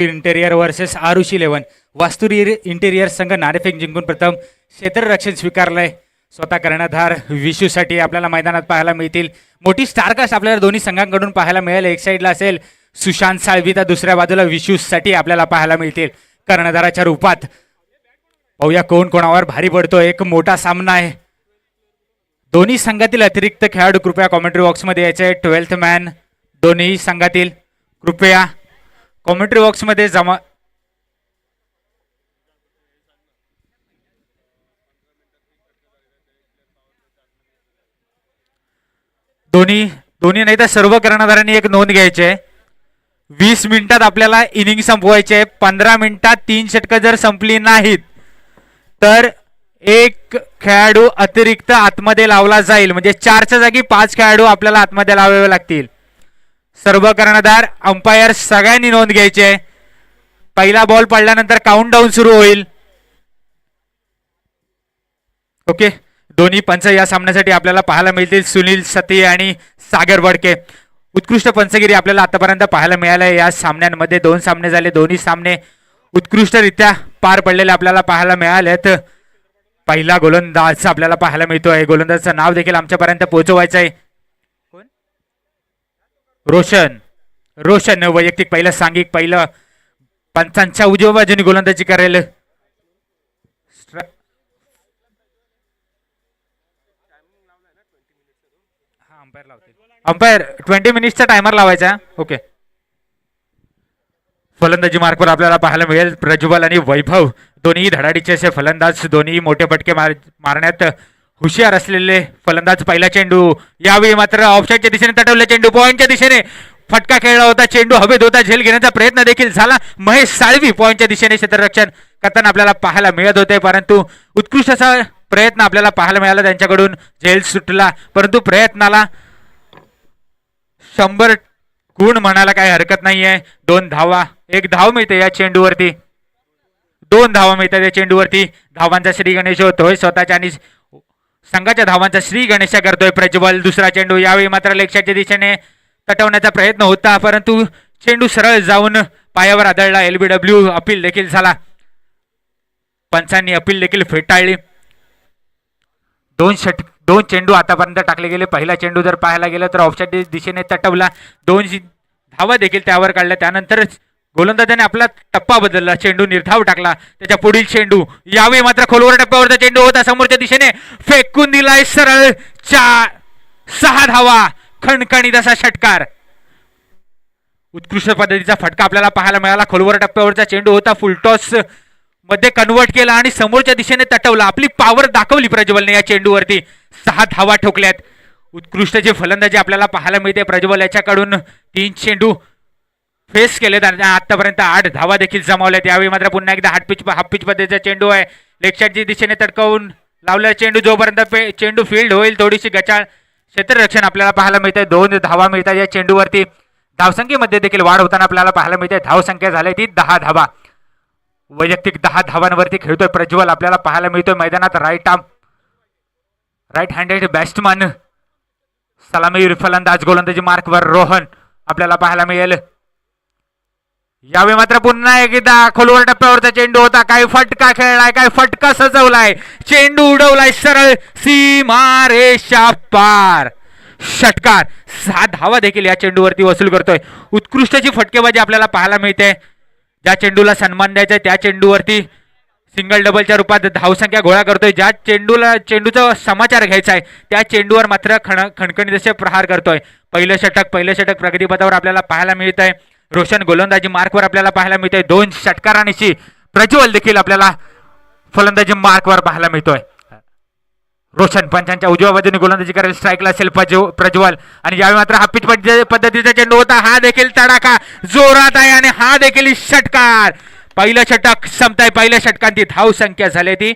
Interior versus Arushi 11. Vasturi interior संघ नाणेफेक जिंकून प्रथम क्षेत्ररक्षण स्वीकारलंय. स्वतः कर्णधार विशूसाठी आपल्याला मैदानात पाहायला मिळतील. मोठी स्टारकास्ट आपल्याला दोन्ही संघांकडून पाहायला मिळेल. एक साईडला असेल सुशांत साळवी तर दुसऱ्या बाजूला विशूसाठी आपल्याला पाहायला मिळतील कर्णधाराच्या रूपात. पाहूया कोण कोणावर भारी पडतो. एक मोठा सामना आहे. दोन्ही संघातील अतिरिक्त खेळाडू कृपया कॉमेंट्री बॉक्समध्ये यायचे. 12th मॅन दोन्ही संघातील कृपया कॉमेंट्री बॉक्समध्ये जमा. दोन्ही नाही तर सर्व कर्णधारांनी एक नोंद घ्यायची आहे. 20 मिनिटात आपल्याला इनिंग संपवायचे. 15 मिनिटात 3 षटकं जर संपली नाहीत तर एक खेळाडू अतिरिक्त आतमध्ये लावला जाईल. म्हणजे 4च्या जागी 5 खेळाडू आपल्याला आतमध्ये लावावे लागतील. सर्व कर्णधार अंपायर सगळ्यांनी नोंद घ्यायची आहे. पहिला बॉल पडल्यानंतर काउंटडाऊन सुरू होईल. ओके. दोन्ही पंच या सामन्यासाठी आपल्याला पाहायला मिळतील. सुनील सती आणि सागर बडके. उत्कृष्ट पंचगिरी आपल्याला आतापर्यंत पाहायला मिळालंय. या सामन्यांमध्ये 2 सामने झाले. दोन्ही सामने उत्कृष्टरित्या पार पडलेले आपल्याला पाहायला मिळालेत. पहिला गोलंदाज आपल्याला पाहायला मिळतोय. गोलंदाजचं नाव देखील आमच्यापर्यंत पोहोचवायचं आहे. कोण? रोशन वैयक्तिक पहिलं सांघिक पहिलं पंचांच्या उजव्या बाजूने गोलंदाजी करेल. अंपायर 20 मिनिट्सचा टायमर लावायचा. ओके. फलंदाजी मार्कवर आपल्याला पाहायला मिळेल प्रज्वल आणि वैभव. दोन्ही धडाडीचे असे फलंदाज. दोन्ही मोठे फटके मारण्यात हुशार असलेले फलंदाज. पहिला चेंडू यावेळी मात्र ऑफसाईडच्या दिशेने तटवला. चेंडू पॉइंटच्या दिशेने फटका खेळला होता. चेंडू हवेत होता. झेल घेण्याचा प्रयत्न देखील झाला. महेश साळवी पॉइंटच्या दिशेने क्षेत्ररक्षण करताना आपल्याला पाहायला मिळत होते. परंतु उत्कृष्ट असा प्रयत्न आपल्याला पाहायला मिळाला त्यांच्याकडून. झेल सुटला परंतु प्रयत्नाला 100 गुण म्हणायला काही हरकत नाहीये. 2 धावा. 1 धाव मिळते या चेंडूवरती. 2 धावा मिळतात या चेंडूवरती. धावांचा श्री गणेश होतोय स्वतःच्या आणि संघाच्या धावांचा श्री गणेश करतोय प्रज्वल. दुसरा चेंडू यावेळी मात्र लेगच्या दिशेने तटवण्याचा प्रयत्न होता परंतु चेंडू सरळ जाऊन पायावर आदळला. LBW अपील देखील झाला. पंचांनी अपील देखील फेटाळली. 2 चेंडू आतापर्यंत टाकले गेले. पहिला चेंडू जर पाहायला गेलं तर ऑफसाईड दिशेने तटवला. 2 धावा देखील त्यावर काढल्या. त्यानंतरच गोलंदाजाने आपला टप्पा बदलला. चेंडू निर्धाव टाकला. त्याच्या पुढील चेंडू यावेळी मात्र खोलवर टप्प्यावरचा चेंडू होता. समोरच्या दिशेने फेकून दिलाय सरळ. 6 धावा. खणखणीत असा षटकार. उत्कृष्ट पद्धतीचा फटका आपल्याला पाहायला मिळाला. खोलवर टप्प्यावरचा चेंडू होता. फुलटॉस मध्ये कन्वर्ट केला आणि समोरच्या दिशेने तटवला. आपली पॉवर दाखवली प्रज्वलने या चेंडूवरती. 6 धावा ठोकल्यात. उत्कृष्ट फलंदाजी आपल्याला पाहायला मिळते प्रज्वल याच्याकडून. 3 चेंडू फेस केलेत आणि आतापर्यंत 8 धावा देखील जमावल्यात. यावेळी मात्र पुन्हा एकदा हाफ पिच पद्धतीचा चेंडू आहे. लेगच्या दिशेने तडकावून लावलेला चेंडू. जोपर्यंत चेंडू फील्ड होईल थोडीशी गचाळ क्षेत्ररक्षण आपल्याला पाहायला मिळते. 2 धावा मिळतात या चेंडूवरती. धावसंख्येमध्ये देखील वाढ होताना आपल्याला पाहायला मिळते. धावसंख्या झाली ती 10 धावा. वैयक्तिक 10 धावांवरती खेळतोय प्रज्वल आपल्याला पाहायला मिळतोय मैदानात. राईट हँडेड बॅट्समन सलामी फलंदाज. गोलंदाजी मार्कवर रोहन आपल्याला पाहायला मिळेल. यावेळी मात्र पुन्हा एकदा खोलवर टप्प्यावरचा चेंडू होता. काय फटका खेळलाय. काय फटका सजवलाय. चेंडू उडवलाय सरळ सीमारेषा पार. षटकार. 6 धावा देखील या चेंडूवरती वसूल करतोय. उत्कृष्टची फटकेबाजी आपल्याला पाहायला मिळते. ज्या चेंडूला सन्मान द्यायचा त्या चेंडूवरती सिंगल डबलच्या रूपात धावसंख्या गोळा करतोय. ज्या चेंडूचा समाचार घ्यायचा आहे त्या चेंडूवर मात्र खणखणीत असे प्रहार करतोय. पहिलं षटक प्रगतीपथावर आपल्याला पाहायला मिळत आहे. रोशन गोलंदाजी मार्कवर आपल्याला पाहायला मिळतोय. 2 षटकारांशी प्रज्वल देखील आपल्याला फलंदाजी मार्कवर पाहायला मिळतोय. रोशन पंचांच्या उजव्या बाजूने गोलंदाजी करेल. स्ट्राईकला असेल प्रज्वल आणि यावेळी मात्र हा पिच पद्धतीचा चेंडू होता. हा देखील तडाखा जोरात आहे आणि हा देखील षटकार. पहिलं षटक संपताय. पहिल्या षटकांची धाव संख्या झाली ती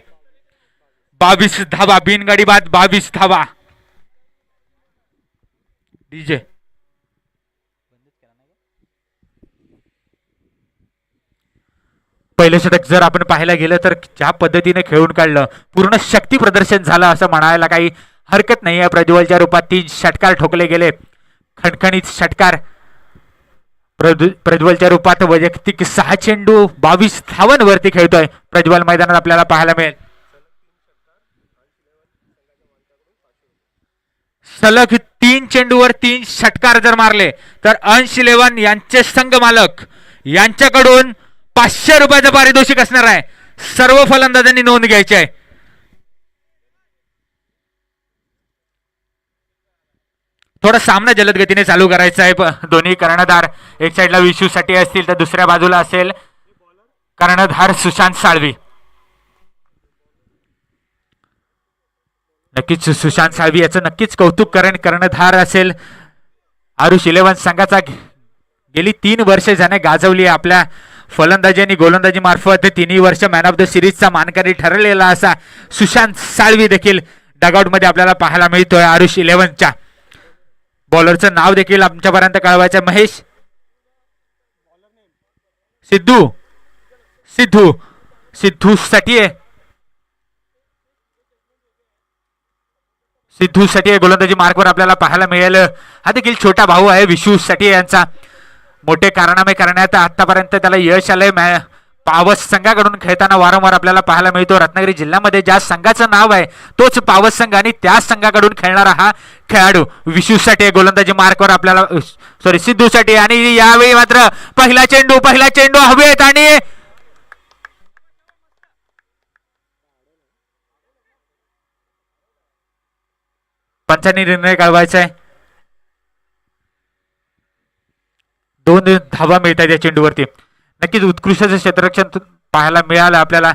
22 धावा. बिनगडी बाद 22 धावा. डीजे पहिलं षटक जर आपण पाहायला गेलं तर ज्या पद्धतीने खेळून काढलं पूर्ण शक्ती प्रदर्शन झालं असं म्हणायला काही हरकत नाही आहे. प्रज्वलच्या रूपात 3 षटकार ठोकले गेले. खणखणीत षटकार प्रज्वलच्या रूपात वैयक्तिक 6 चेंडू 22 धावांवरती खेळतोय प्रज्वल मैदानात आपल्याला पाहायला मिळेल. सलग 3 चेंडूवर 3 षटकार जर मारले तर अंश 11 यांचे संघ मालक यांच्याकडून 500 रुपयाचं पारितोषिक असणार आहे. सर्व फलंदाजांनी नोंद घ्यायची आहे. थोडा सामना जलद गतीने चालू करायचा आहे. दोन्ही कर्णधार एक साईडला विशू साठी असतील तर दुसऱ्या बाजूला असेल कर्णधार सुशांत साळवी. नक्कीच सुशांत साळवी याचं नक्कीच कौतुक करेन. कर्णधार असेल आरुष 11 संघाचा गेली 3 वर्षे ज्याने गाजवली आपल्या फलंदाजी आणि गोलंदाजी मार्फत 3 वर्ष मॅन ऑफ द सिरीजचा मानकरी ठरलेला असा सुशांत साळवी देखील डगआउट मध्ये आपल्याला पाहायला मिळतोय. आरुष 11च्या बॉलरचं नाव देखील आमच्यापर्यंत कळवायचं. महेश सिद्धू सिद्धू सिद्धू सटिये सिद्धू सटिये गोलंदाजी मार्कवर आपल्याला पाहायला मिळेल. हा देखील छोटा भाऊ आहे विशू सटिये यांचा. मोठे कारनामे करण्यात आतापर्यंत त्याला यश आलंय. पावस संघाकडून खेळताना वारंवार आपल्याला पाहायला मिळतो. रत्नागिरी जिल्ह्यामध्ये ज्या संघाचं नाव आहे तोच पावस संघ आणि त्या संघाकडून खेळणारा हा खेळाडू विशू सटिये गोलंदाजी मार्कवर आपल्याला सिद्धू सटिये. आणि यावेळी मात्र पहिला चेंडू हवेत आणि पंचांनी निर्णय कळवायचा आहे. 2 धावा मिळतात या चेंडूवरती. नक्कीच उत्कृष्ट क्षेत्ररक्षण पाहायला मिळालं आपल्याला,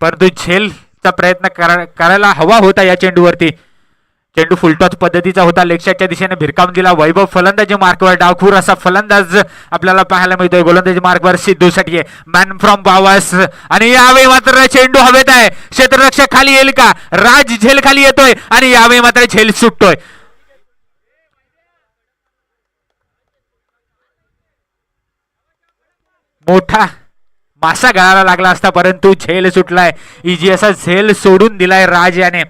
परंतु झेलचा प्रयत्न करायला हवा होता या चेंडूवरती. चेंडू फुलटॉस पद्धतीचा होता. लेगशॉटच्या दिशेने भिरकावून दिला वैभव. फलंदाजी मार्कवर डावखूर असा फलंदाज आपल्याला पाहायला मिळतोय. गोलंदाजी मार्कवर सिद्धू सटिये मॅन फ्रॉम पावस. आणि यावेळी मात्र चेंडू हवेत आहे. क्षेत्ररक्षक खाली येईल का? राज झेल खाली येतोय आणि यावेळी मात्र झेल सुटतोय. मोठा मासा गळाला लागला असता परंतु झेल सुटलाय. इजी असा झेल सोडून दिलाय राज याने.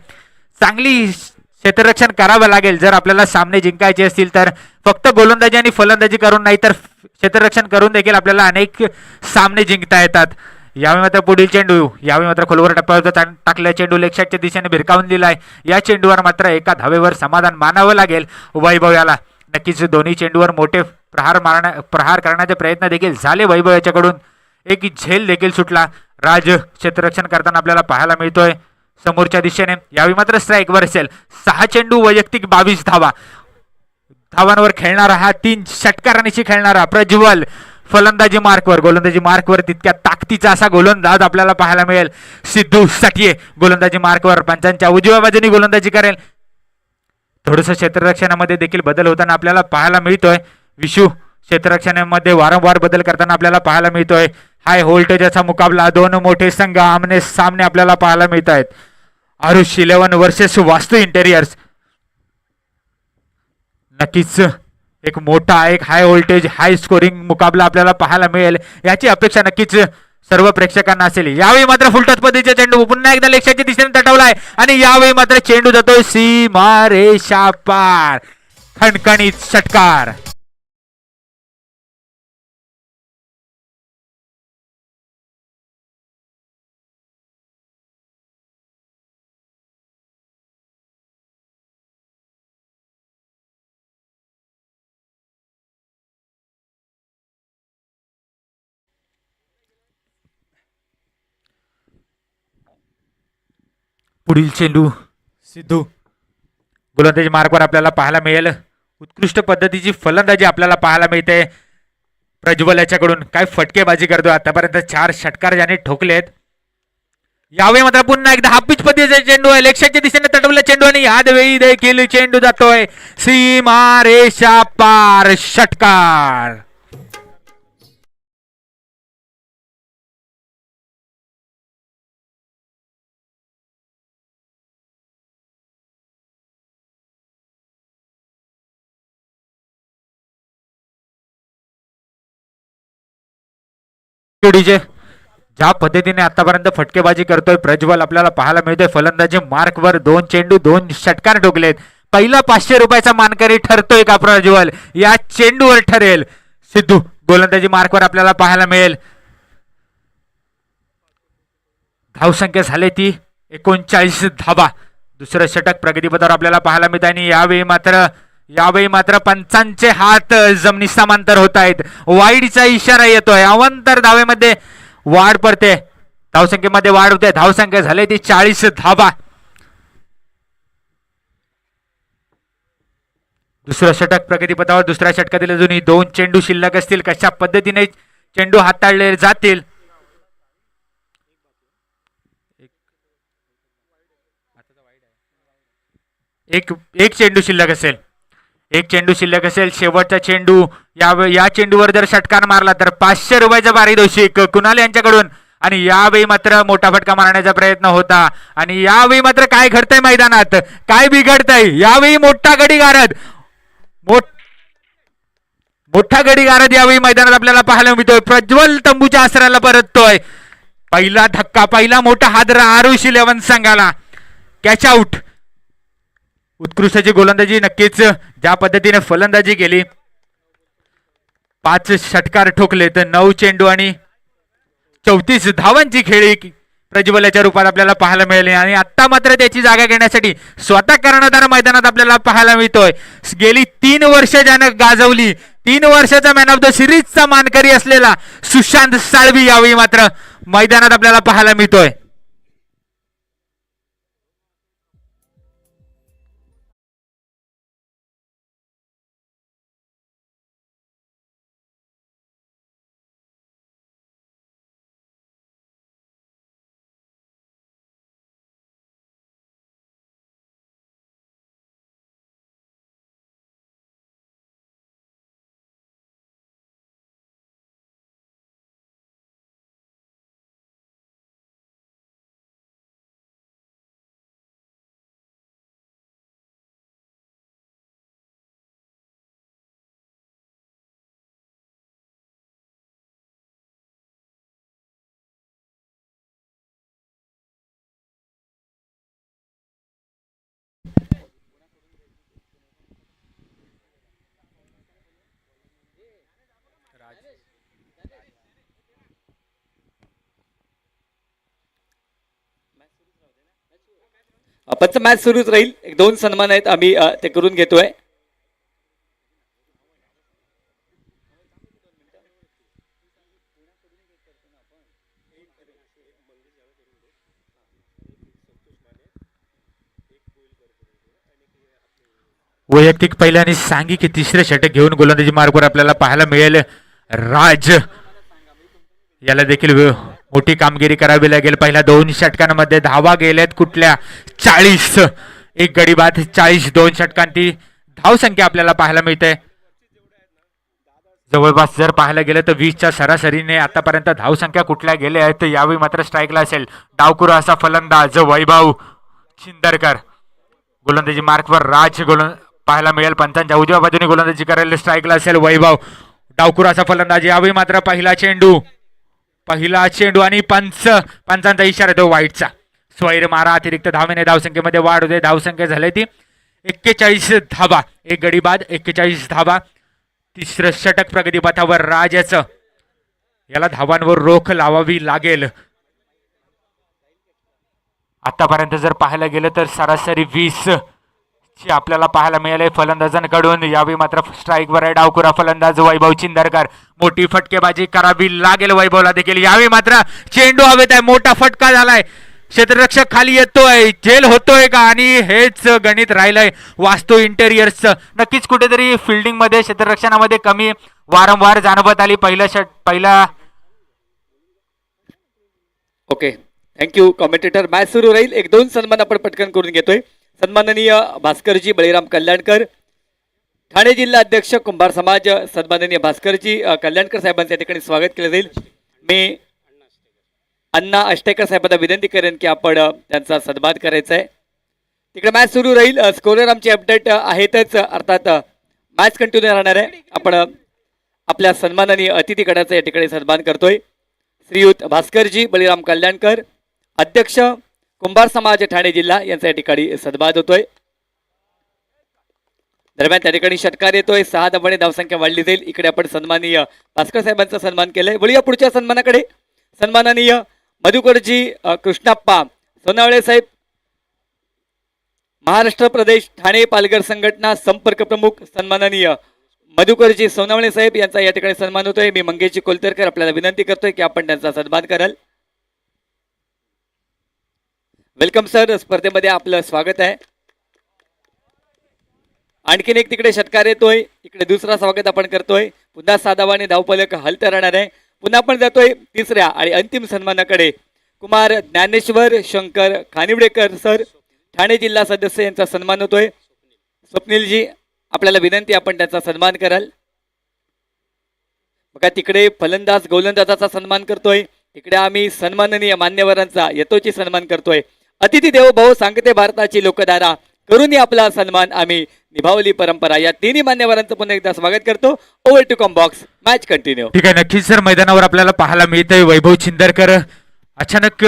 चांगली क्षेत्ररक्षण करावं लागेल जर आपल्याला सामने जिंकायचे असतील तर. फक्त गोलंदाजी आणि फलंदाजी करून नाही तर क्षेत्ररक्षण करून देखील आपल्याला अनेक सामने जिंकता येतात. यावेळी मात्र पुढील चेंडू यावेळी मात्र खोलवर टप्प्यावर टाकलेला चेंडू लेगशॉटच्या दिशेने भिरकावून दिलाय. या चेंडूवर मात्र एका धावेवर समाधान मानावं लागेल वैभव याला. नक्कीच दोन्ही चेंडूवर मोठे प्रहार करण्याचे प्रयत्न देखील झाले वैभव याच्याकडून. एक झेल देखील सुटला. राज क्षेत्ररक्षण करताना आपल्याला पाहायला मिळतोय समोरच्या दिशेने. यावेळी मात्र स्ट्राईकवर असेल. 6 चेंडू वैयक्तिक 22 धावांवर खेळणारा हा 3 षटकारांशी खेळणारा प्रज्वल फलंदाजी मार्कवर. गोलंदाजी मार्कवर तितक्या ताकदीचा असा गोलंदाज आपल्याला पाहायला मिळेल. सिद्धू सटिये गोलंदाजी मार्कवर पंचांच्या उजव्या बाजूने गोलंदाजी करेल. थोडंसं क्षेत्ररक्षणामध्ये देखील बदल होताना आपल्याला पाहायला मिळतोय. विशू क्षेत्ररक्षणामध्ये वारंवार बदल करताना आपल्याला पाहायला मिळतोय. हाय व्होल्टेजचा मुकाबला. 2 मोठे संघ आमने सामने आपल्याला पाहायला मिळत आहेत. आरुष 11 वर्सेस वास्तू इंटेरियर्स. नक्कीच एक मोठा एक हाय व्होल्टेज हाय स्कोरिंग मुकाबला आपल्याला पाहायला मिळेल याची अपेक्षा नक्कीच सर्व प्रेक्षकांना असेल. यावेळी मात्र फुलटॉस पद्धतीचा चेंडू पुन्हा एकदा लेगशॉटच्या दिशेने तटवलाय आणि यावेळी मात्र चेंडू जातोय सीमा रेषा पार. खणखणीत षटकार. पुढील चेंडू सिद्धू गोलंदाजी मार्कवर आपल्याला पाहायला मिळेल. उत्कृष्ट पद्धतीची फलंदाजी आपल्याला पाहायला मिळते प्रज्वल याच्याकडून. काय फटकेबाजी करतो. आतापर्यंत 4 षटकार ज्याने ठोकलेत. यावेळी मात्र पुन्हा एकदा हाफ पिच पद्धतीचा चेंडू आहे. लेगशॉटच्या दिशेने तटवलेला चेंडू आणि यावेळी देखील चेंडू जातोय सीमा रेषा पार. षटकार. ज्या पद्धतीने आतापर्यंत फटकेबाजी करतोय प्रज्वल आपल्याला पाहायला मिळतोय. फलंदाजी मार्कवर 2 चेंडू 2 षटकार ठोकलेत. पहिला 500 रुपयाचा मानकरी ठरतोय का प्रज्वल? या चेंडूवर ठरेल. सिद्धू गोलंदाजी मार्कवर आपल्याला पाहायला मिळेल. धावसंख्या झाली ती 39 धाबा. दुसरं षटक प्रगतीपथावर आपल्याला पाहायला मिळत आहे. आणि यावेळी मात्र पंचांचे हात जमिनी समांतर होत आहेत. वाईडचा इशारा येतोय. अवांतर धावेमध्ये वाढ पडते. धावसंख्येमध्ये वाढ होते. धावसंख्या झाली ती 40 धाबा. दुसरं षटक प्रगतीपथावर. दुसऱ्या षटकातील अजूनही 2 चेंडू शिल्लक असतील. कशा पद्धतीने चेंडू हाताळले जातील. एक चेंडू शिल्लक असेल. शेवटचा चेंडू. या चेंडूवर जर षटकार मारला तर 500 रुपयाचा पारितोषिक कुणाल यांच्याकडून. आणि यावेळी मात्र मोठा फटका मारण्याचा प्रयत्न होता. आणि यावेळी मात्र काय घडतंय मैदानात, काय बिघडतंय. यावेळी मोठा गडी गारद यावेळी मैदानात आपल्याला पाहायला मिळतोय. प्रज्वल तंबूच्या आसऱ्याला परततोय. पहिला धक्का, पहिला मोठा हादरा आरुष 11 संघाला. Catch out. उत्कृष्टाची गोलंदाजी. नक्कीच ज्या पद्धतीने फलंदाजी केली. 5 षटकार ठोकले तर 9 चेंडू आणि 34 धावांची खेळी प्रज्वलाच्या रूपात आपल्याला पाहायला मिळाली. आणि आता मात्र त्याची जागा घेण्यासाठी स्वतः कर्णधार मैदानात आपल्याला पाहायला मिळतोय. गेली 3 वर्ष ज्यानं गाजवली, 3 वर्षाचा मॅन ऑफ द सिरीजचा मानकरी असलेला सुशांत साळवी यावेळी मात्र मैदानात आपल्याला पाहायला मिळतोय. पंच मॅच सुरूच राहील. 1-2 सन्मान आहेत, आम्ही ते करून घेतोय. वैयक्तिक पहिल्या आणि सांघिक तिसरे षटक घेऊन गोलंदाजी मार्गवर आपल्याला पाहायला मिळेल राज. याला देखील मोठी कामगिरी करावी लागेल. पहिल्या 2 षटकांमध्ये धावा गेल्यात कुठल्या 40. एक गडी बाद 40. 2 षटकांची धावसंख्या आपल्याला पाहायला मिळते. जवळपास जर पाहायला गेलं तर 20च्या सरासरीने आतापर्यंत धावसंख्या कुठल्या गेल्या आहेत. यावेळी मात्र स्ट्राईकला असेल डावकुरा असा फलंदाज वैभव चिंदरकर. गोलंदाजी मार्कवर राज पाहायला मिळेल. पंचांच्या उजव्या बाजूने गोलंदाजी करायला स्ट्राईकला असेल वैभव. डावकुरा असा फलंदाज. यावेळी मात्र पहिला चेंडू आणि पंचांचा इशारा तो वाईटचा. स्वैर मारा. अतिरिक्त धावेने धावसंख्येमध्ये वाढ होते. धावसंख्या झाली ती 41 धाबा. एक गडी बाद 41 धाबा. तिसरं षटक प्रगतीपथावर राजाचं. याला धावांवर रोख लावावी लागेल. आतापर्यंत जर पाहायला गेलं तर सरासरी 20 ची आपल्याला पाहायला मिळाले फलंदाजांकडून. यावेळी मात्र स्ट्राईकवर आहे डावकुरा फलंदाज वैभव चिंदरकर. मोठी फटकेबाजी करावी लागेल वैभवला देखील. यावेळी मात्र चेंडू हवेत आहे. मोठा फटका झालाय. क्षेत्ररक्षक खाली येतोय. झेल होतोय का. आणि हेच गणित राहिलंय वास्तू इंटेरियर्सचं. नक्कीच कुठेतरी फिल्डिंग मध्ये क्षेत्ररक्षणामध्ये कमी वारंवार जाणवत आली. पहिला ओके, थँक्यू कॉमेंटेटर. मॅच सुरू राहील. 1-2 सन्मान आपण पटकन करून घेतोय. सन्माननीय भास्करजी बळीराम कल्याणकर, ठाणे जिल्हा अध्यक्ष कुंभार समाज. सन्माननीय भास्करजी कल्याणकर साहेबांचं या ठिकाणी स्वागत केलं जाईल. मी अण्णा अष्टेकर साहेबांना विनंती करेन की आपण त्यांचा सन्मान करायचा आहे. तिकडे मॅच सुरू राहील. स्कोरर आमची अपडेट आहेतच, अर्थात मॅच कंटिन्यू राहणार आहे. आपण आपल्या सन्माननीय अतिथीगणाचा या ठिकाणी सन्मान करतोय. श्रीयुत भास्करजी बळीराम कल्याणकर, अध्यक्ष कुंभार समाज ठाणे जिल्हा, यांचा या ठिकाणी सन्मान होतोय. दरम्यान त्या ठिकाणी षटकार येतोय, 6 धावांनी धावसंख्या वाढली जाईल. इकडे आपण सन्माननीय भास्कर साहेबांचा सन्मान केलाय. बोलूया पुढच्या सन्मानाकडे. सन्माननीय मधुकरजी कृष्णाप्पा सोनावळे साहेब, महाराष्ट्र प्रदेश ठाणे पालघर संघटना संपर्क प्रमुख सन्माननीय मधुकरजी सोनावळे साहेब यांचा या ठिकाणी सन्मान होतोय. मी मंगेशजी कोलतरकर आपल्याला विनंती करतोय की आपण त्यांचा सन्मान कराल. वेलकम सर, स्पर्धेमध्ये आपलं स्वागत आहे. आणखीन एक तिकडे षटकार येतोय, इकडे दुसरा स्वागत आपण करतोय. पुन्हा 6 धावांनी धावफलक हलत राहणार आहे. पुन्हा आपण जातोय तिसऱ्या आणि अंतिम सन्मानाकडे. कुमार ज्ञानेश्वर शंकर खानिवडेकर सर, ठाणे जिल्हा सदस्य यांचा सन्मान होतोय. स्वप्नीलजी आपल्याला विनंती आपण त्यांचा सन्मान कराल. बघा तिकडे फलंदाज गोलंदाजाचा सन्मान करतोय, इकडे आम्ही सन्माननीय मान्यवरांचा यथोचित सन्मान करतोय. अतिथी देवो भव सांगते भारताची लोकधारा, करून आपला सन्मान आम्ही निभावली परंपरा. या तिन्ही मान्यवरांचं पुन्हा एकदा स्वागत करतो. Over to comm box, match continue. ठीक आहे, नक्कीच सर. मैदानावर आपल्याला पाहायला मिळतंय वैभव चिंदरकर अचानक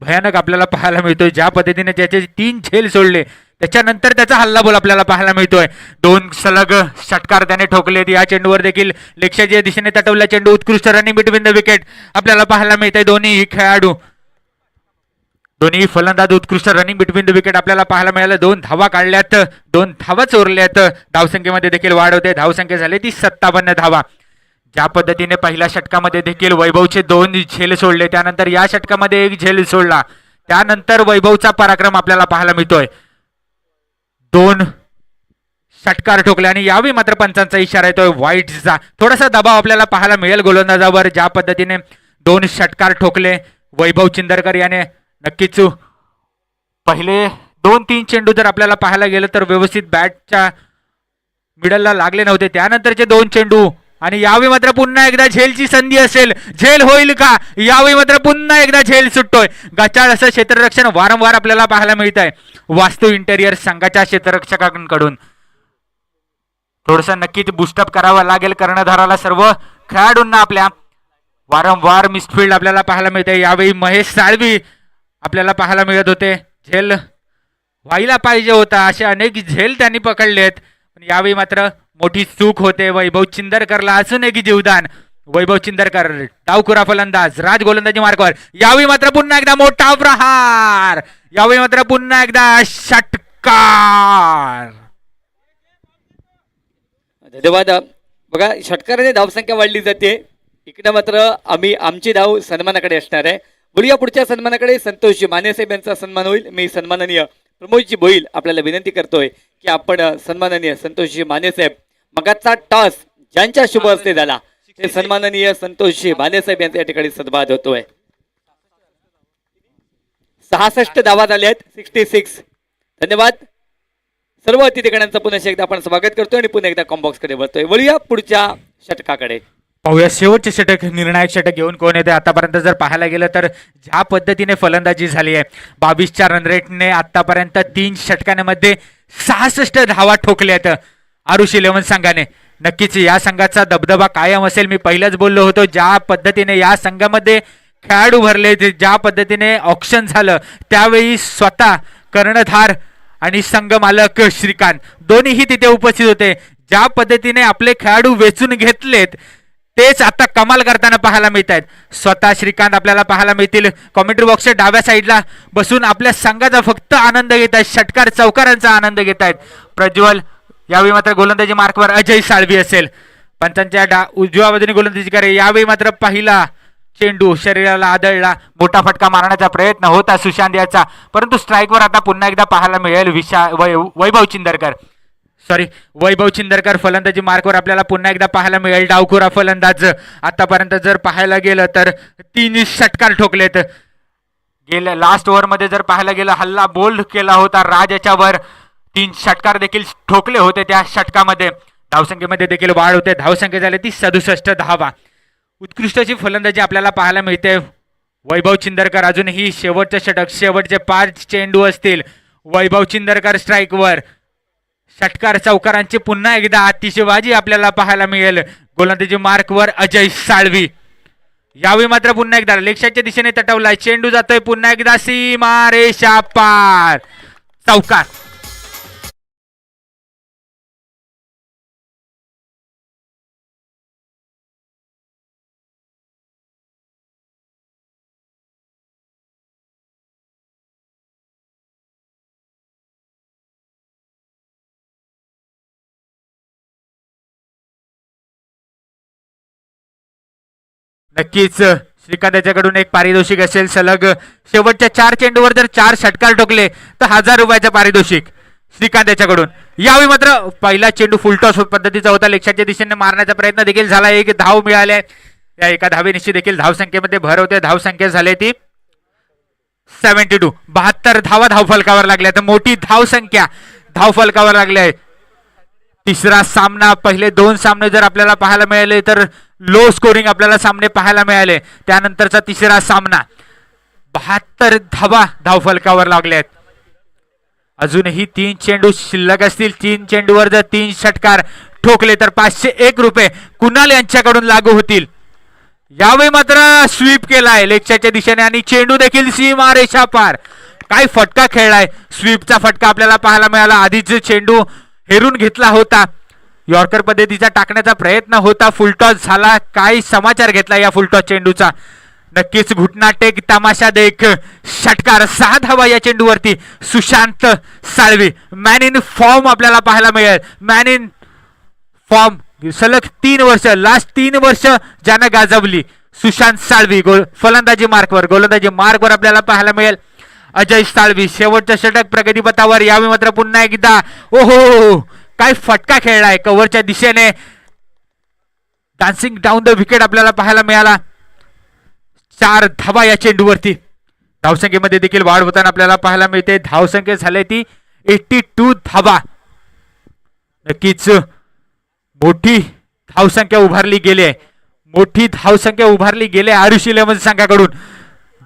भयानक आपल्याला पाहायला मिळतोय. ज्या पद्धतीने त्याचे 3 झेल सोडले त्याच्यानंतर त्याचा हल्लाबोल आपल्याला पाहायला मिळतोय. 2 सलग षटकार त्याने ठोकलेत. या चेंडूवर देखील लेक्शाच्या दिशेने तटवला चेंडू, उत्कृष्ट रनिंग बिटवीन द विकेट आपल्याला पाहायला मिळतंय. दोन्ही खेळाडू, दोन्ही फलंदाज उत्कृष्ट रनिंग बिटवीन द विकेट आपल्याला पाहायला मिळालं. 2 धावा काढल्यात, 2 धावा चोरल्यात. धावसंख्येमध्ये देखील वाढ होते. धावसंख्या झाली ती 57 धावा. ज्या पद्धतीने पहिल्या षटकामध्ये देखील वैभवचे 2 झेल सोडले, त्यानंतर या षटकामध्ये 1 झेल सोडला, त्यानंतर वैभवचा पराक्रम आपल्याला पाहायला मिळतोय. 2 षटकार ठोकले आणि यावेळी मात्र पंचांचा इशारा येतोय वाईटचा. थोडासा दबाव आपल्याला पाहायला मिळेल गोलंदाजावर. ज्या पद्धतीने 2 षटकार ठोकले वैभव चिंदरकर याने, नक्कीच पहिले 2-3 चेंडू जर आपल्याला पाहायला गेलं तर व्यवस्थित बॅटच्या मिडलला लागले नव्हते. त्यानंतरचे 2 चेंडू आणि यावेळी मात्र पुन्हा एकदा झेलची संधी असेल. झेल होईल का? यावेळी मात्र पुन्हा एकदा झेल सुटतोय. गचाळ असं क्षेत्ररक्षण वारंवार आपल्याला पाहायला मिळत आहे वास्तू इंटेरियर संघाच्या क्षेत्ररक्षकांकडून. थोडंसं नक्कीच बुस्टअप करावं लागेल कर्णधाराला. सर्व खेळाडूंना आपल्या वारंवार मिसफिल्ड आपल्याला पाहायला मिळते. यावेळी महेश साळवी आपल्याला पाहायला मिळत होते. झेल व्हायला पाहिजे होता, असे अनेक झेल त्यांनी पकडलेत, पण यावेळी मात्र मोठी चूक होते वैभव चिंदरकरला. अजून एक जीवदान वैभव चिंदरकर, डावखुरा फलंदाज, राज गोलंदाजी मार्कवर. यावेळी मात्र पुन्हा एकदा मोठा प्रहार, यावेळी मात्र पुन्हा एकदा षटकार. धन्यवाद. बघा षटकाराने धावसंख्या वाढली जाते. इकडे मात्र आम्ही आमची धाव सन्मानाकडे असणार आहे. बोलूया पुढच्या सन्मानाकडे. संतोषजी माने साहेब यांचा सन्मान होईल. मी सन्माननीय प्रमोदजी भोईल आपल्याला विनंती करतोय की आपण सन्माननीय संतोषजी माने साहेब, मगाचा टॉस ज्यांच्या शुभ हस्ते झाला ते सन्माननीय संतोषजी माने साहेब यांचा या ठिकाणी सन्मान होतोय. 66 धावा झाल्या आहेत, 66. धन्यवाद. सर्व अतिथीगणांचं पुन्हा एकदा आपण स्वागत करतोय आणि पुन्हा एकदा कॉम्बॉक्स कडे वळतोय. वळूया पुढच्या षटकाकडे. पाहूया शेवटचे षटक, निर्णायक षटक घेऊन कोण येते. आतापर्यंत जर पाहायला गेलं तर ज्या पद्धतीने फलंदाजी झाली आहे, 22च्या रन रेटने आतापर्यंत 3 षटकांमध्ये 66 धावा ठोकल्यात आरुष 11 संघाने. नक्कीच या संघाचा दबदबा कायम असेल. मी पहिलंच बोललो होतो, ज्या पद्धतीने या संघामध्ये खेळाडू भरले, ज्या पद्धतीने ऑक्शन झालं, त्यावेळी स्वतः कर्णधार आणि संघ मालक श्रीकांत दोन्हीही तिथे उपस्थित होते. ज्या पद्धतीने आपले खेळाडू वेचून घेतलेत तेच आता कमाल करताना पाहायला मिळत आहेत. स्वतः श्रीकांत आपल्याला पाहायला मिळतील कॉमेंट्री बॉक्सच्या डाव्या साईडला बसून आपल्या संघाचा फक्त आनंद घेत आहेत, षटकार चौकारांचा आनंद घेत आहेत. प्रज्वल, यावेळी मात्र गोलंदाजी मार्कवर अजय साळवी असेल. पंचांच्या उजव्या बाजूने गोलंदाजी करे. यावेळी मात्र पहिला चेंडू शरीराला आदळला, मोठा फटका मारण्याचा प्रयत्न होता सुशांत याचा, परंतु स्ट्राईकवर आता पुन्हा एकदा पाहायला मिळेल वैभव चिंदरकर. वैभव चिंदरकर फलंदाजी मार्कवर आपल्याला पुन्हा एकदा पाहायला मिळेल. डावखुरा फलंदाज. आतापर्यंत जर पाहायला गेलं तर 3 षटकार ठोकलेत. गेल्या लास्ट ओव्हरमध्ये जर पाहायला गेलं हल्ला बोल्ड केला होता राज याच्यावर. 3 षटकार देखील ठोकले होते. त्या षटकामध्ये धावसंख्येमध्ये देखील वाढ होते. धावसंख्या झाली ती 67 धावा. उत्कृष्ट अशी फलंदाजी आपल्याला पाहायला मिळते. वैभव चिंदरकर अजूनही शेवटचं षटक, शेवटचे 5 चेंडू असतील. वैभव चिंदरकर स्ट्राईकवर. षटकार चौकारांची पुन्हा एकदा अतिशयबाजी आपल्याला पाहायला मिळेल. गोलंदाजी मार्कवर अजय साळवी. यावेळी मात्र पुन्हा एकदा लेक्शाच्या दिशेने तटवलाय चेंडू, जातोय पुन्हा एकदा सीमा रेषा पार, चौकार. नक्कीच श्रीकांत याच्याकडून एक पारितोषिक असेल सलग शेवटच्या 4 चेंडूवर जर 4 षटकार ठोकले तर 1000 रुपयाचं पारितोषिक श्रीकांत याच्याकडून. यावेळी मात्र पहिला चेंडू फुलटॉस पद्धतीचा होता, लेक्षाच्या दिशेने मारण्याचा प्रयत्न देखील झाला. एक धाव मिळाले, या एका धावेनिशी देखील धावसंख्येमध्ये भर होते. धावसंख्या झाली ती 72. 72 धावा धावफलकावर लागल्या, तर मोठी धावसंख्या धावफलकावर लागली आहे. तिसरा सामना, पहिले 2 सामने जर आपल्याला पाहायला मिळाले तर लो स्कोरिंग आपल्याला सामने पाहायला मिळाले. त्यानंतरचा तिसरा सामना 72 धावा धावफलकावर लागल्या आहेत. अजूनही 3 चेंडू शिल्लक असतील. 3 चेंडूवर जर 3 षटकार ठोकले तर 501 रुपये कुणाल यांच्याकडून लागू होतील. यावेळी मात्र स्वीप केलाय लेक्चरच्या दिशेने आणि चेंडू देखील सीमा रेषा पार. काय फटका खेळलाय, स्वीपचा फटका आपल्याला पाहायला मिळाला. आधीच चेंडू हेरून घेतला होता, यॉर्कर पद्धतीचा टाकण्याचा प्रयत्न होता, फुलटॉस झाला. काय समाचार घेतला या फुलटॉस चेंडूचा. नक्कीच घुटना टेक तमाशा देख षटकार. 6 धावा या चेंडूवरती. Sushant Salvi man in form आपल्याला पाहायला मिळेल. मॅन इन फॉर्म सलग 3 वर्ष, लास्ट 3 वर्ष ज्यानं गाजवली सुशांत साळवी फलंदाजी मार्कवर, गोलंदाजी मार्कवर आपल्याला पाहायला मिळेल. अजय साळवी शेवटचं षटक प्रगतीपथावर. यावेळी मात्र पुन्हा एकदा ओहो काय फटका खेळलाय कव्हरच्या दिशेने. डान्सिंग डाऊन द विकेट आपल्याला पाहायला मिळाला. 4 धावा या चेंडूवरती. धावसंख्येमध्ये देखील वाढ होताना आपल्याला पाहायला मिळते. धावसंख्या झाली ती 82 धावा. नक्कीच मोठी धावसंख्या उभारली गेली आहे, मोठी धावसंख्या उभारली गेली आरुष 11 संघाकडून.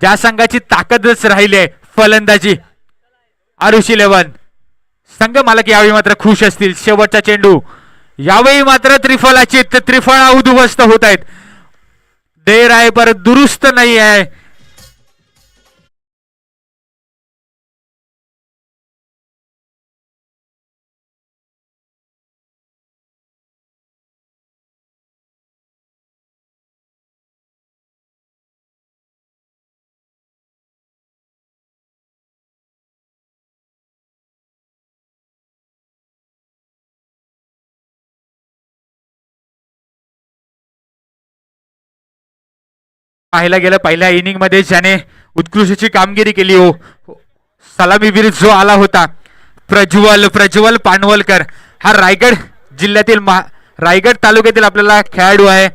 ज्या संघाची ताकदच राहिली आहे फलंदाजी, आरुष 11 संघ मालक यावेळी मात्र खुश असतील. शेवटचा चेंडू यावेळी मात्र त्रिफळाची त्रिफळा उद्ध्वस्त होत आहेत. देर आहे पर दुरुस्त नाही आहे. पाहायला गेलं पहिल्या इनिंग मध्ये ज्याने उत्कृष्टची कामगिरी केली हो, सलामीवीर जो आला होता प्रज्वल पानवलकर. हा रायगड जिल्ह्यातील रायगड तालुक्यातील आपल्याला खेळाडू आहे.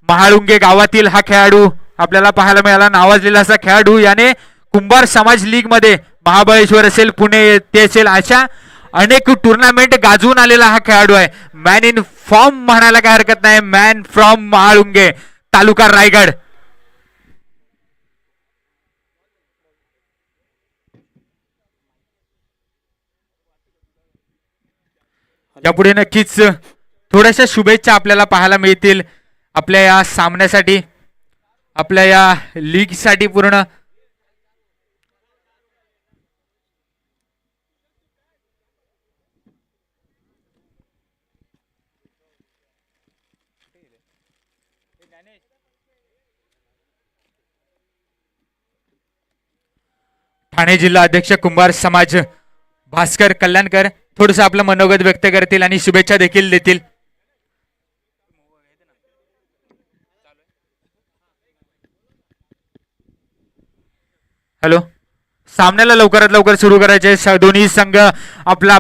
महाळुंगे गावातील हा खेळाडू आपल्याला पाहायला मिळाला. नावाजलेला असा खेळाडू. याने कुंभार समाज लीग मध्ये महाबळेश्वर असेल, पुणे येथे असेल, अशा अनेक टुर्नामेंट गाजवून आलेला हा खेळाडू आहे. मॅन इन फॉर्म म्हणायला काय हरकत नाही. मॅन फ्रॉम महाळुंगे तालुका रायगड. यापुढे नक्कीच थोड्याशा शुभेच्छा आपल्याला पाहायला मिळतील आपल्या या सामन्यासाठी, आपल्या या लीग साठी. पूर्ण ठाणे जिल्हा अध्यक्ष कुंभार समाज भास्कर कल्याणकर थोडस आपलं मनोगत व्यक्त करतील आणि शुभेच्छा देखील देतील. हॅलो, सामन्याला लवकरात लवकर सुरू करायचे. दोन्ही संघ आपला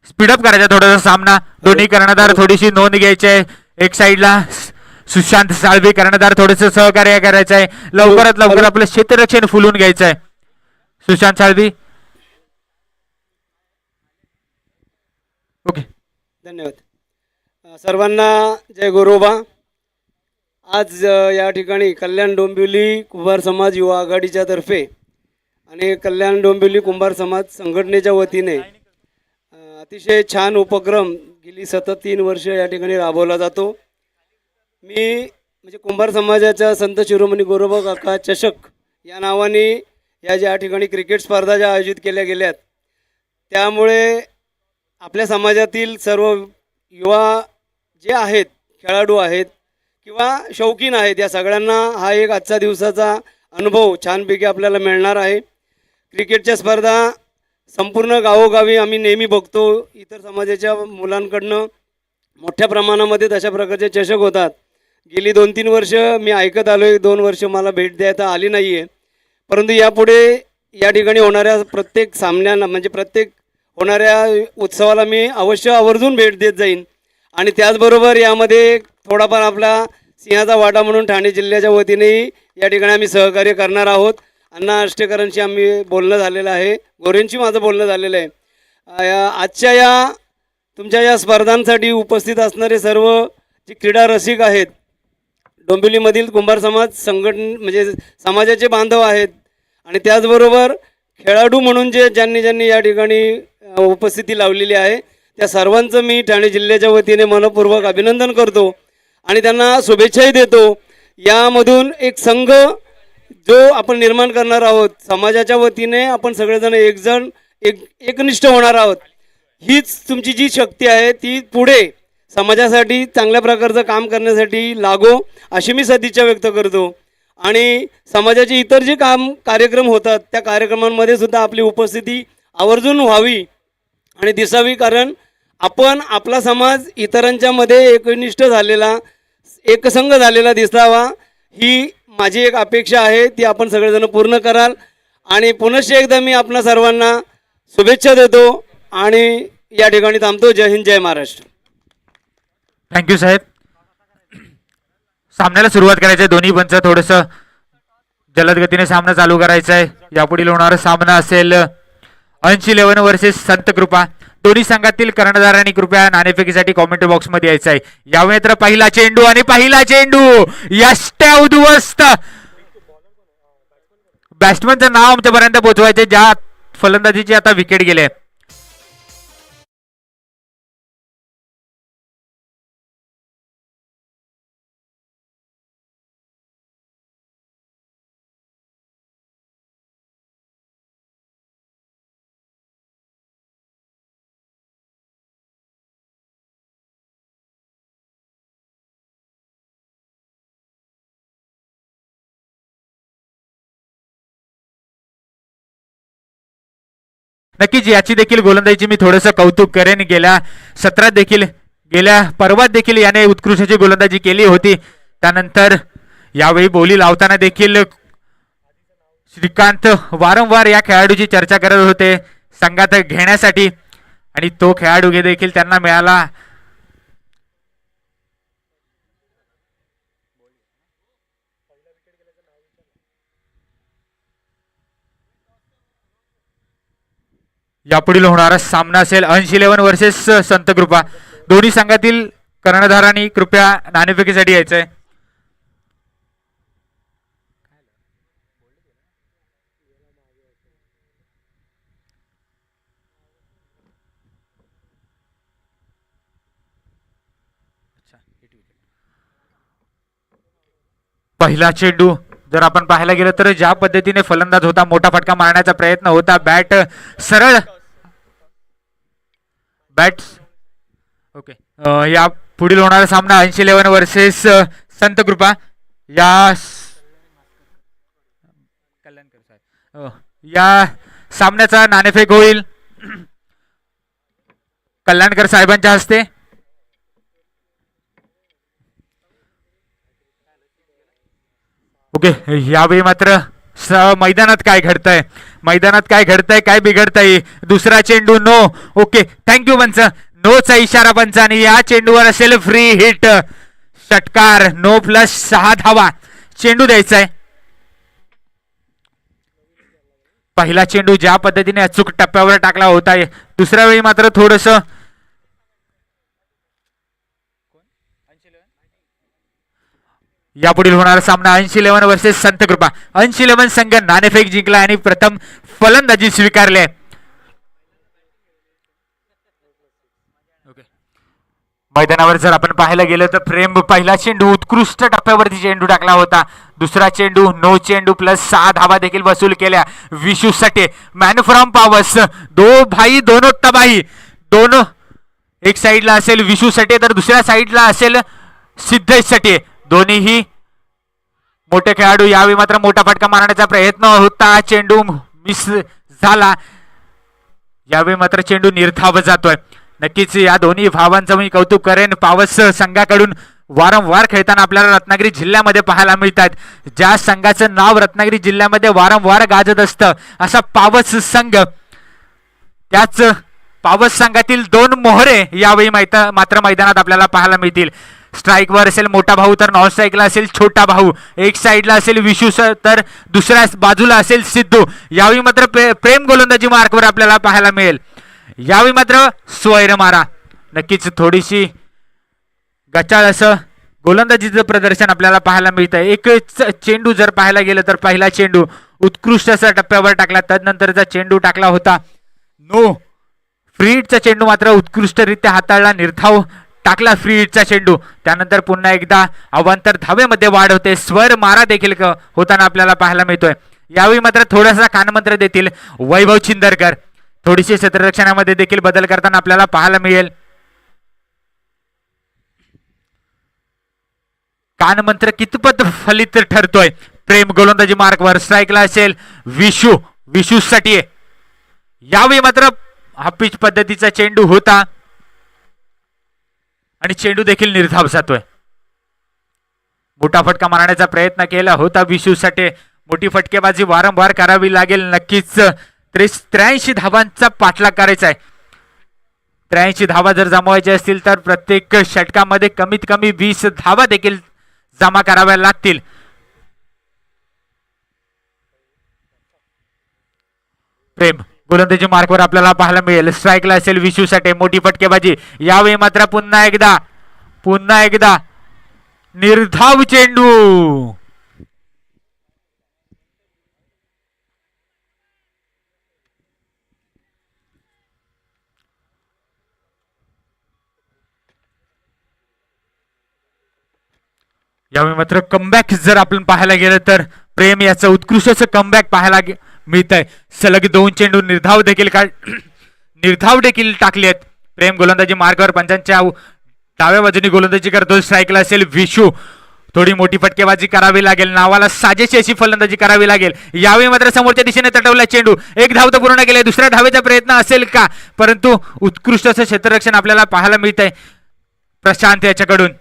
स्पीडअप करायचा थोडासा सामना. दोन्ही कर्णधार थोडीशी नोंद घ्यायची आहे. एक साइडला सुशांत साळवी कर्णधार थोडस सहकार्य करायचं आहे. लवकरात लवकर आपलं क्षेत्ररक्षण फुलून घ्यायचं आहे. सुशांत साळवी ओके. धन्यवाद सर्वांना. जय गोरोबा. आज या ठिकाणी कल्याण डोंबिवली कुंभार समाज युवा आघाडीच्या तर्फे आणि कल्याण डोंबिवली कुंभार समाज संघटनेच्या वतीने अतिशय छान उपक्रम गेली सतत 3 वर्ष या ठिकाणी राबवला जातो. मी म्हणजे कुंभार समाजाच्या संत शिरोमणी गोरोबा काका चषक या नावाने या ज्या ठिकाणी क्रिकेट स्पर्धा ज्या आयोजित केल्या गेल्यात, त्यामुळे आपल्या समाजातील सर्व युवा जे आहेत, खेळाडू आहेत किंवा शौकीन आहेत, या सगळ्यांना हा एक आजचा दिवसाचा अनुभव छानपैकी आपल्याला मिळणार आहे. क्रिकेटच्या स्पर्धा संपूर्ण गावोगावी आम्ही नेहमी बघतो. इतर समाजाच्या मुलांकडनं मोठ्या प्रमाणामध्ये तशा प्रकारचे चषक होतात. गेली 2-3 वर्ष मी ऐकत आलो आहे, 2 वर्ष मला भेट द्यायला आली नाही आहे. परंतु यापुढे या ठिकाणी होणाऱ्या प्रत्येक सामन्यांना म्हणजे प्रत्येक होणाऱ्या उत्सवाला मी अवश्य आवर्जून भेट देत जाईन. आणि त्याचबरोबर यामध्ये थोडाफार आपला सिंहाचा वाटा म्हणून ठाणे जिल्ह्याच्या वतीनेही या ठिकाणी आम्ही सहकार्य करणार आहोत. अण्णा आष्टेकरांशी आम्ही बोलणं झालेलं आहे, गोरेंशी माझं बोलणं झालेलं आहे. आजच्या या तुमच्या या स्पर्धांसाठी उपस्थित असणारे सर्व जे क्रीडा रसिक आहेत, डोंबिवलीमधील कुंभार समाज संघटन म्हणजे समाजाचे बांधव आहेत आणि त्याचबरोबर खेळाडू म्हणून ज्यांनी या ठिकाणी उपस्थिती लावलेली आहे त्या सर्वांचं मी ठाणे जिल्ह्याच्या वतीने मनपूर्वक अभिनंदन करतो आणि त्यांना शुभेच्छाही देतो. यामधून एक संघ जो आपण निर्माण करणार आहोत, समाजाच्या वतीने आपण सगळेजण एकनिष्ठ होणार आहोत. हीच तुमची जी शक्ती आहे ती पुढे समाजासाठी चांगल्या प्रकारचं काम करण्यासाठी लागो अशी मी सदिच्छा व्यक्त करतो. आणि समाजाचे इतर जे कार्यक्रम होतात त्या कार्यक्रमांमध्ये सुद्धा आपली उपस्थिती आवर्जून व्हावी आणि दिसावी, कारण आपण आपला समाज इतरांच्या मध्ये एकनिष्ठ झालेला एकसंघ झालेला दिसावा ही माझी एक अपेक्षा आहे. ती आपण सगळेजण पूर्ण कराल. आणि पुनश्च एकदा मी आपणा सर्वांना शुभेच्छा देतो आणि या ठिकाणी थांबतो. जय हिंद, जय महाराष्ट्र. थँक्यू साहेब. सामन्याला सुरुवात करायची आहे. दोन्ही पंच थोडंसं जलद गतीने सामना चालू करायचा आहे. यापुढील होणारा सामना असेल 80-11 वर्सेस संत कृपा. दोन्ही संघातील कर्णधारांनी कृपया नाणेफेकीसाठी कॉमेंट बॉक्स मध्ये यायचं आहे. यावेळी तर पहिला चेंडू आणि पहिला चेंडू यष्ट्या उद्ध्वस्त. बॅट्समनचं नाव आमच्यापर्यंत पोहोचवायचे ज्या फलंदाजीची आता विकेट गेले. नक्कीच याची देखील गोलंदाजीची मी थोडंसं कौतुक करेन. गेल्या पर्वात देखील याने उत्कृष्टाची गोलंदाजी केली होती. त्यानंतर यावेळी बोली लावताना देखील श्रीकांत वारंवार या खेळाडूची चर्चा करत होते संघात घेण्यासाठी आणि तो खेळाडू देखील त्यांना मिळाला. यापुढील होणारा सामना असेल 80-11 वर्सेस संत कृपा. दोन्ही संघातील कर्णधारांनी कृपया नाणेफेकीसाठी यायचंय. पहिला चेंडू जर आपण पाहायला गेलं तर ज्या पद्धतीने फलंदाज होता, मोठा फटका मारण्याचा प्रयत्न होता, बॅट सरळ बॅट ओके. या पुढील होणारा सामना 80-11 वर्सेस संत कृपा. या सामन्याचा नाणेफेक होईल कल्याणकर साहेबांच्या हस्ते. ओके. यावेळी मात्र मैदानात काय घडतंय, काय बिघडतंय. दुसरा चेंडू नो. ओके, थँक्यू पंच. नोचा इशारा पंचाने. या चेंडूवर असेल फ्री हिट, षटकार. नो प्लस 6 धावा चेंडू द्यायचा आहे. पहिला चेंडू ज्या पद्धतीने अचूक टप्प्यावर टाकला होता, दुसऱ्या वेळी मात्र थोडस यापुढील होणारा सामना 80-11 वर्सेस संत कृपा. 80-11 संघ नाणेफेक जिंकला आणि प्रथम फलंदाजी स्वीकारले. मैदानावर जर आपण पाहायला गेलं तर प्रेम पहिला चेंडू उत्कृष्ट टप्प्यावरती चेंडू टाकला होता. दुसरा चेंडू नो चेंडू प्लस 6 धावा देखील वसूल केल्या. विशू सटे मॅन फ्रॉम पावस. दो भाई दोनो तबाही. दोन एक साईडला असेल विशू सटे तर दुसऱ्या साईडला असेल सिद्धेश सटे. दोन्हीही मोठे खेळाडू. यावेळी मात्र मोठा फटका मारण्याचा प्रयत्न होता, चेंडू मिस झाला. यावेळी मात्र चेंडू निर्धाव जातोय. नक्कीच या दोन्ही भावांचं मी कौतुक करेन. पावस संघाकडून वारंवार खेळताना आपल्याला रत्नागिरी जिल्ह्यामध्ये पाहायला मिळतात. ज्या संघाचं नाव रत्नागिरी जिल्ह्यामध्ये वारंवार गाजत असतं असा पावस संघ, त्याच पावस संघातील 2 मोहरे यावेळी मात्र मैदानात आपल्याला पाहायला मिळतील. स्ट्राईकवर असेल मोठा भाऊ तर नॉन स्ट्राईकला असेल छोटा भाऊ. एक साईडला असेल विशू तर दुसऱ्या बाजूला असेल सिद्धू. यावेळी मात्र प्रेम गोलंदाजी मार्कवर आपल्याला पाहायला मिळेल. यावेळी मात्र स्वैर मारा. नक्कीच थोडीशी गचाळ असं गोलंदाजीचं प्रदर्शन आपल्याला पाहायला मिळत आहे. एक चेंडू जर पाहायला गेलं तर पहिला चेंडू उत्कृष्ट असा टप्प्यावर टाकला, तदनंतरचा चेंडू टाकला होता नो फ्री हिटचा चेंडू मात्र उत्कृष्टरित्या हाताळला, निर्धाव टाकला फ्री हिटचा चेंडू. त्यानंतर पुन्हा एकदा अवांतर धावेमध्ये वाढ होते. स्वर मारा देखील होताना आपल्याला पाहायला मिळतोय. यावेळी मात्र थोडासा कानमंत्र देतील वैभव चिंदरकर. थोडीशी क्षेत्ररक्षणामध्ये देखील बदल करताना आपल्याला पाहायला मिळेल. कानमंत्र कितपत फलित ठरतोय. प्रेम गोलंदाजी मार्कवर स्ट्राईकला असेल विशू साठी. यावेळी मात्र हा पिच पद्धतीचा चेंडू होता आणि चेंडू देखील निर्धाव जातोय. मोठा फटका मारण्याचा प्रयत्न केला होता विशूसाठी. मोठी फटकेबाजी वारंवार करावी लागेल. नक्कीच 83 धावांचा पाठलाग करायचा आहे. 83 धावा जर जमवायचे असतील तर प्रत्येक षटकामध्ये कमीत कमी 20 धावा देखील जमा कराव्या लागतील. प्रेम गोलंदाजी मार्कवर आपल्याला पाहायला मिळेल. स्ट्राईकला असेल विशूसाठी. मोठी फटकेबाजी. यावेळी मात्र पुन्हा एकदा निर्धाव चेंडू. यावेळी मात्र कमबॅक जर आपण पाहायला गेलं तर प्रेम याचं उत्कृष्ट असं कमबॅक पाहायला मिळत आहे. सलग 2 चेंडू निर्धाव देखील टाकलेत. प्रेम गोलंदाजी मार्गावर पंचांच्या डाव्या बाजूने गोलंदाजी करतो. स्ट्राईकला असेल विशू. थोडी मोठी फटकेबाजी करावी लागेल. नावाला साजेशी अशी फलंदाजी करावी लागेल. यावेळी मात्र समोरच्या दिशेने तटवला चेंडू. एक धाव तर पूर्ण केले. दुसऱ्या धावेचा प्रयत्न असेल का, परंतु उत्कृष्ट असं क्षेत्ररक्षण आपल्याला पाहायला मिळत आहे प्रशांत याच्याकडून.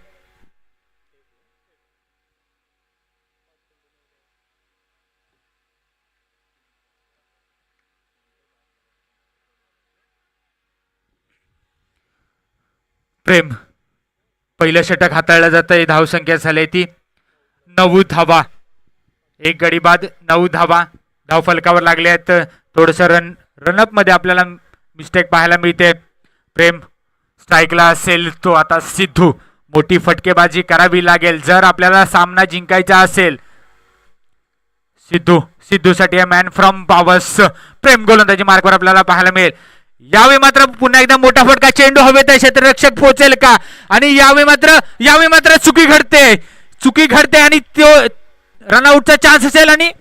प्रेम पहिलं षटक हाताळलं जात आहे. धावसंख्या झाली ती 9 धावा. एक गडी बाद 9 धावा धाव फलकावर लागले आहेत. थोडंसं रनअप मध्ये आपल्याला मिस्टेक पाहायला मिळते. प्रेम स्ट्राईकला असेल तो आता सिद्धू. मोठी फटकेबाजी करावी लागेल जर आपल्याला सामना जिंकायचा असेल. सिद्धूसाठी मॅन फ्रॉम पावस. प्रेम गोलंदाजी मार्कवर आपल्याला पाहायला मिळेल. यावेळी मात्र पुन्हा एकदा मोठा फटका. चेंडू हवेत आहे. क्षेत्ररक्षक पोहोचेल का, आणि यावेळी मात्र चुकी घडते आणि तो रनआउटचा चान्स असेल. आणि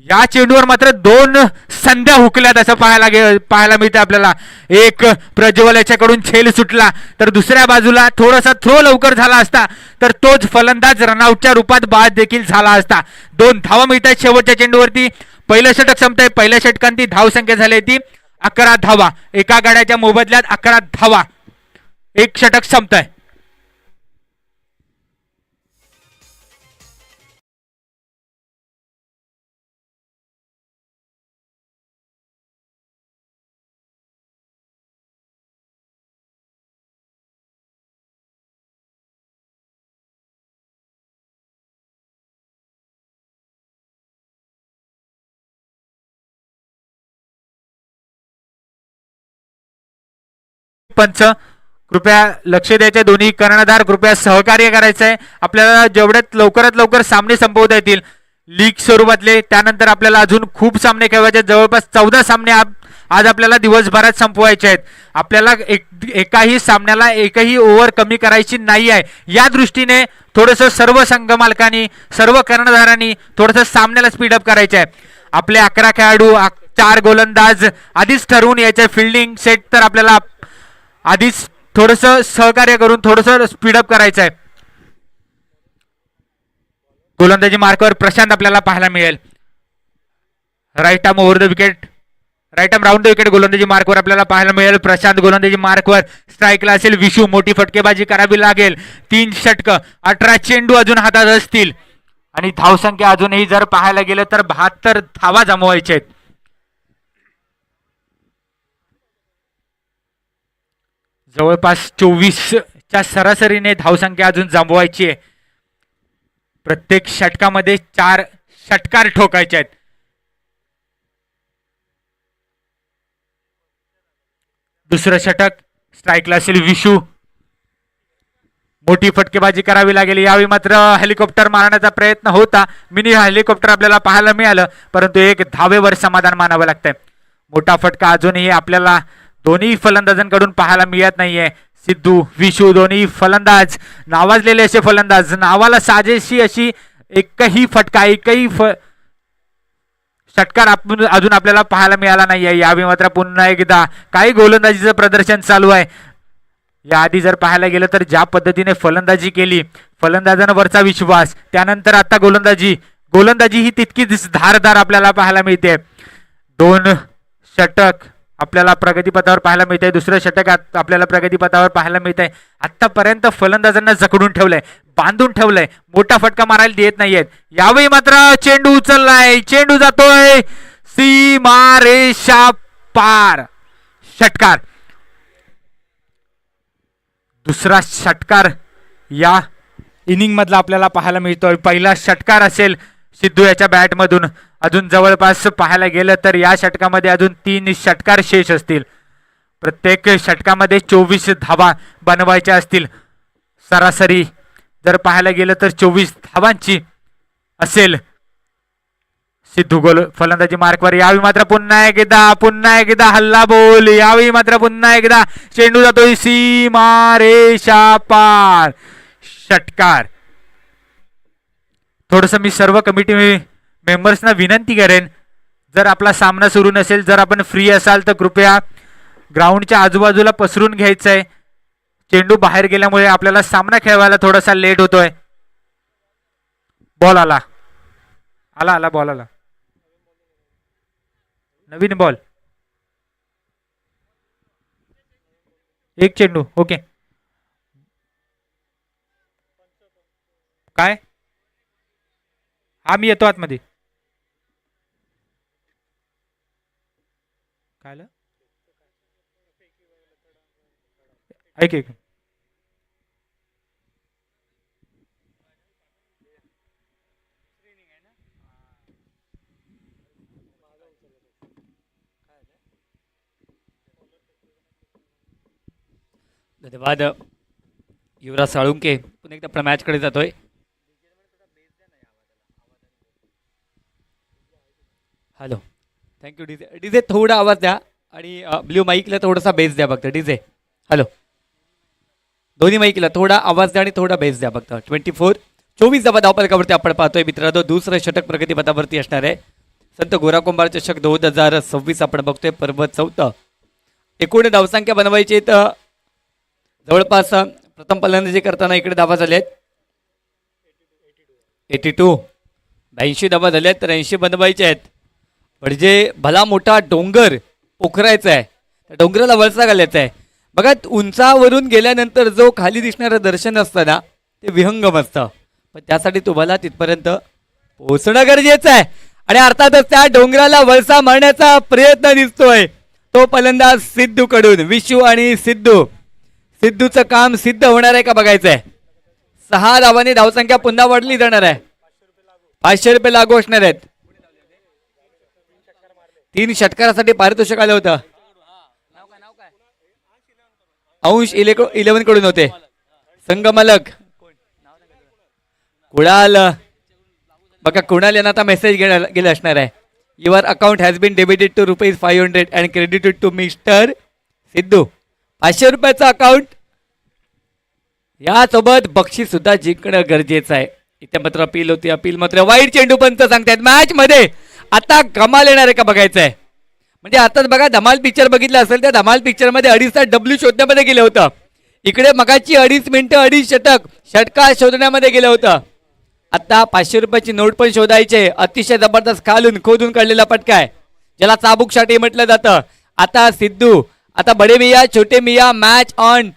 या चेंडूवर मात्र 2 संध्या हुकल्यात असं पाहायला मिळतं आपल्याला. एक प्रज्वल याच्याकडून झेल सुटला तर दुसऱ्या बाजूला थोडासा थ्रो लवकर झाला असता तर तोच फलंदाज रनआउटच्या रूपात बाद देखील झाला असता. 2 धावा मिळतात शेवटच्या चेंडूवरती. पहिलं षटक संपतंय. पहिल्या षटकांती धाव संख्या झाली ती 11 धावा. एका गाड्याच्या मोबदल्यात 11 धावा. एक षटक संपतंय. पंच कृपया लक्ष द्यायचे. दोन्ही कर्णधार कृपया सहकार्य करायचं आहे. आपल्याला जेवढ्यात लवकरात लवकर सामने संपवता येतील लीग स्वरूपातले. त्यानंतर आपल्याला अजून खूप सामने खेळवायचे. जवळपास 14 सामने आज आपल्याला दिवसभरात संपवायचे आहेत. आपल्याला एकाही सामन्याला एकही ओव्हर कमी करायची नाही आहे. या दृष्टीने थोडंसं सर्व संघ मालकांनी, सर्व कर्णधारांनी थोडंसं सामन्याला स्पीडअप करायचं आहे. आपले 11 खेळाडू, 4 गोलंदाज आधीच ठरवून यायचे. फिल्डिंग सेट तर आपल्याला आधीच थोडंसं सहकार्य करून थोडंसं स्पीडअप करायचं आहे. गोलंदाजी मार्कवर प्रशांत आपल्याला पाहायला मिळेल. Right arm over the wicket. Right arm round wicket गोलंदाजी मार्कवर आपल्याला पाहायला मिळेल. प्रशांत गोलंदाजी मार्कवर. स्ट्राईकला असेल विशू. मोठी फटकेबाजी करावी लागेल. 3 षटकं 18 चेंडू अजून हातात असतील आणि धावसंख्या अजूनही जर पाहायला गेलं तर 72 धावा जमवायच्या आहेत. जवळपास 24च्या सरासरीने धावसंख्या अजून जमवायची आहे. प्रत्येक षटकामध्ये 4 षटकार ठोकायचे आहेत. दुसरं षटक. स्ट्राईकला असेल विशू. मोठी फटकेबाजी करावी लागेल. यावेळी मात्र हेलिकॉप्टर मारण्याचा प्रयत्न होता. मिनी हेलिकॉप्टर आपल्याला पाहायला मिळालं परंतु 1 धावेवर समाधान मानावं लागतंय. मोठा फटका अजूनही आपल्याला दोन्ही फलंदाजांकडून पाहायला मिळत नाहीये. सिद्धू विशू दोन्ही फलंदाज नावाजलेले असे फलंदाज. नावाला साजेशी अशी एकही फटका एकही षटकार अजून आपल्याला पाहायला मिळाला नाहीये. यावेळी मात्र पुन्हा एकदा काही गोलंदाजीचं प्रदर्शन चालू आहे. याआधी जर पाहायला गेलं तर ज्या पद्धतीने फलंदाजी केली फलंदाजांवरचा विश्वास त्यानंतर आता गोलंदाजी ही तितकीच धारदार आपल्याला पाहायला मिळते. 2 षटक आपल्याला प्रगतीपथावर पाहायला मिळतंय. दुसरं षटक आपल्याला प्रगतीपथावर पाहायला मिळतंय. आतापर्यंत फलंदाजांना जखडून ठेवलंय बांधून ठेवलंय. मोठा फटका मारायला देत नाहीयेत. यावेळी मात्र चेंडू उचललाय. चेंडू जातोय सीमारेषा पार. षटकार. दुसरा षटकार या इनिंग मधला आपल्याला पाहायला मिळतोय. पहिला षटकार असेल सिद्धू याच्या बॅटमधून. अजून जवळपास पाहायला गेलं तर या षटकामध्ये अजून 3 षटकार शेष असतील. प्रत्येक षटकामध्ये 24 धावा बनवायच्या असतील. सरासरी जर पाहायला गेलं तर 24 धावांची असेल. सिद्धू फलंदाजी मार्कवर. यावेळी मात्र पुन्हा एकदा हल्ला बोल. यावेळी मात्र पुन्हा एकदा चेंडू जातोय सीमारेषा पार. षटकार. थोडंसं मी सर्व कमिटी मेंबर्सना विनंती करेन जर आपला सामना सुरू नसेल जर आपण फ्री असाल तर कृपया ग्राउंडच्या आजूबाजूला पसरून घ्यायचं आहे. चेंडू बाहेर गेल्यामुळे आपल्याला सामना खेळवायला थोडासा लेट होतोय. बॉल आला बॉल आला. नवीन बॉल. 1 चेंडू. ओके. काय मी येतो आतमध्ये. काय ऐक धन्यवाद युवराज साळुंके. पुन्हा एकदा आपल्या मॅचकडे जातोय. हॅलो. थँक्यू डीजे थोडा आवाज द्या आणि ब्ल्यू माईकला थोडासा बेस द्या फक्त. DJ hello. दोन्ही माईकला थोडा आवाज द्या आणि थोडा बेस द्या फक्त. 24 धावा धावपलकावरती आपण पाहतोय मित्रांनो. दुसरं षटक प्रगतीपथावरती असणार आहे. संत गोराकुंभार चषक 2026 आपण बघतोय. पर्व 4. एकूण धावसंख्या बनवायची तर जवळपास प्रथम फलंदाजी करताना इकडे धावा झाल्या आहेत 82. 82 धावा झाल्यात तर 80 बनवायचे आहेत. म्हणजे भला मोठा डोंगर पोखरायचा आहे. त्या डोंगराला वळसा घालायचा आहे. बघा उंचावरून गेल्यानंतर जो खाली दिसणारं दर्शन असतं ना ते विहंगम असतं. पण त्यासाठी तुम्हाला तिथपर्यंत पोहोचणं गरजेचं आहे. आणि अर्थातच त्या डोंगराला वळसा मारण्याचा प्रयत्न दिसतोय तो फलंदाज सिद्धूकडून. विशू आणि सिद्धूचं काम सिद्ध होणार आहे का बघायचं आहे. 6 धावांनी धावसंख्या पुन्हा वाढली जाणार आहे. 500 रुपये लागू असणार आहेत. 3 षटकारासाठी पारितोषिक आलं होतं. अंश 11 कडून होते. संगमलक कुणाल. बघा कुणाल यांना आता मेसेज गेला असणार आहे. Your account has been debited to ₹500 and credited to mister Sidhu. 500 रुपयाचं अकाउंट. यासोबत बक्षीस सुद्धा जिंकणं गरजेचं आहे. इथे मात्र अपील होती. अपील मात्र वाईट चेंडू पंच सांगतायत. मॅच मध्ये आता कमाल येणार आहे का बघायचं आहे. म्हणजे आताच बघा धमाल पिक्चर बघितलं असेल त्या धमाल पिक्चर मध्ये 2.5 डब्ल्यू शोधण्यामध्ये गेलं होतं. इकडे मगाची 2.5 मिनिटं 2.5 षटकार शोधण्यामध्ये गेलं होतं. आता 500 रुपयाची नोट पण शोधायचे. अतिशय जबरदस्त खालून खोदून काढलेला पटका आहे. ज्याला चाबूकसाठी म्हटलं जातं. आता सिद्धू, आता बडे मिया छोटे मिया मॅच ऑन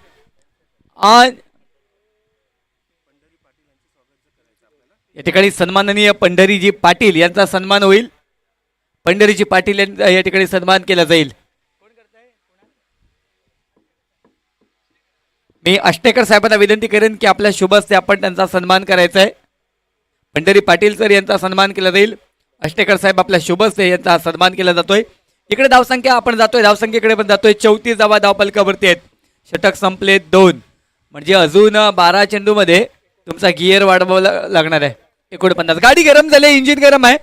ऑन. या ठिकाणी सन्माननीय पंढरीजी पाटील यांचा सन्मान होईल. पंढरीजी पाटील यांचा या ठिकाणी सन्मान केला जाईल. मी अष्टेकर साहेबांना विनंती करेन की आपल्या शुभ हस्ते आपण त्यांचा सन्मान करायचा आहे. पंढरी पाटील सर यांचा सन्मान केला जाईल. अष्टेकर साहेब आपल्या शुभ हस्ते यांचा सन्मान केला जातोय. इकडे धावसंख्या आपण जातोय, धावसंख्येकडे पण जातोय. 34 धावा धावपलकावरती आहेत. षटक संपले 2, म्हणजे अजून 12 चेंडूमध्ये तुमचा गिअर वाढवावा लागणार आहे. 49. गाडी गरम झाली, इंजिन गरम आहे.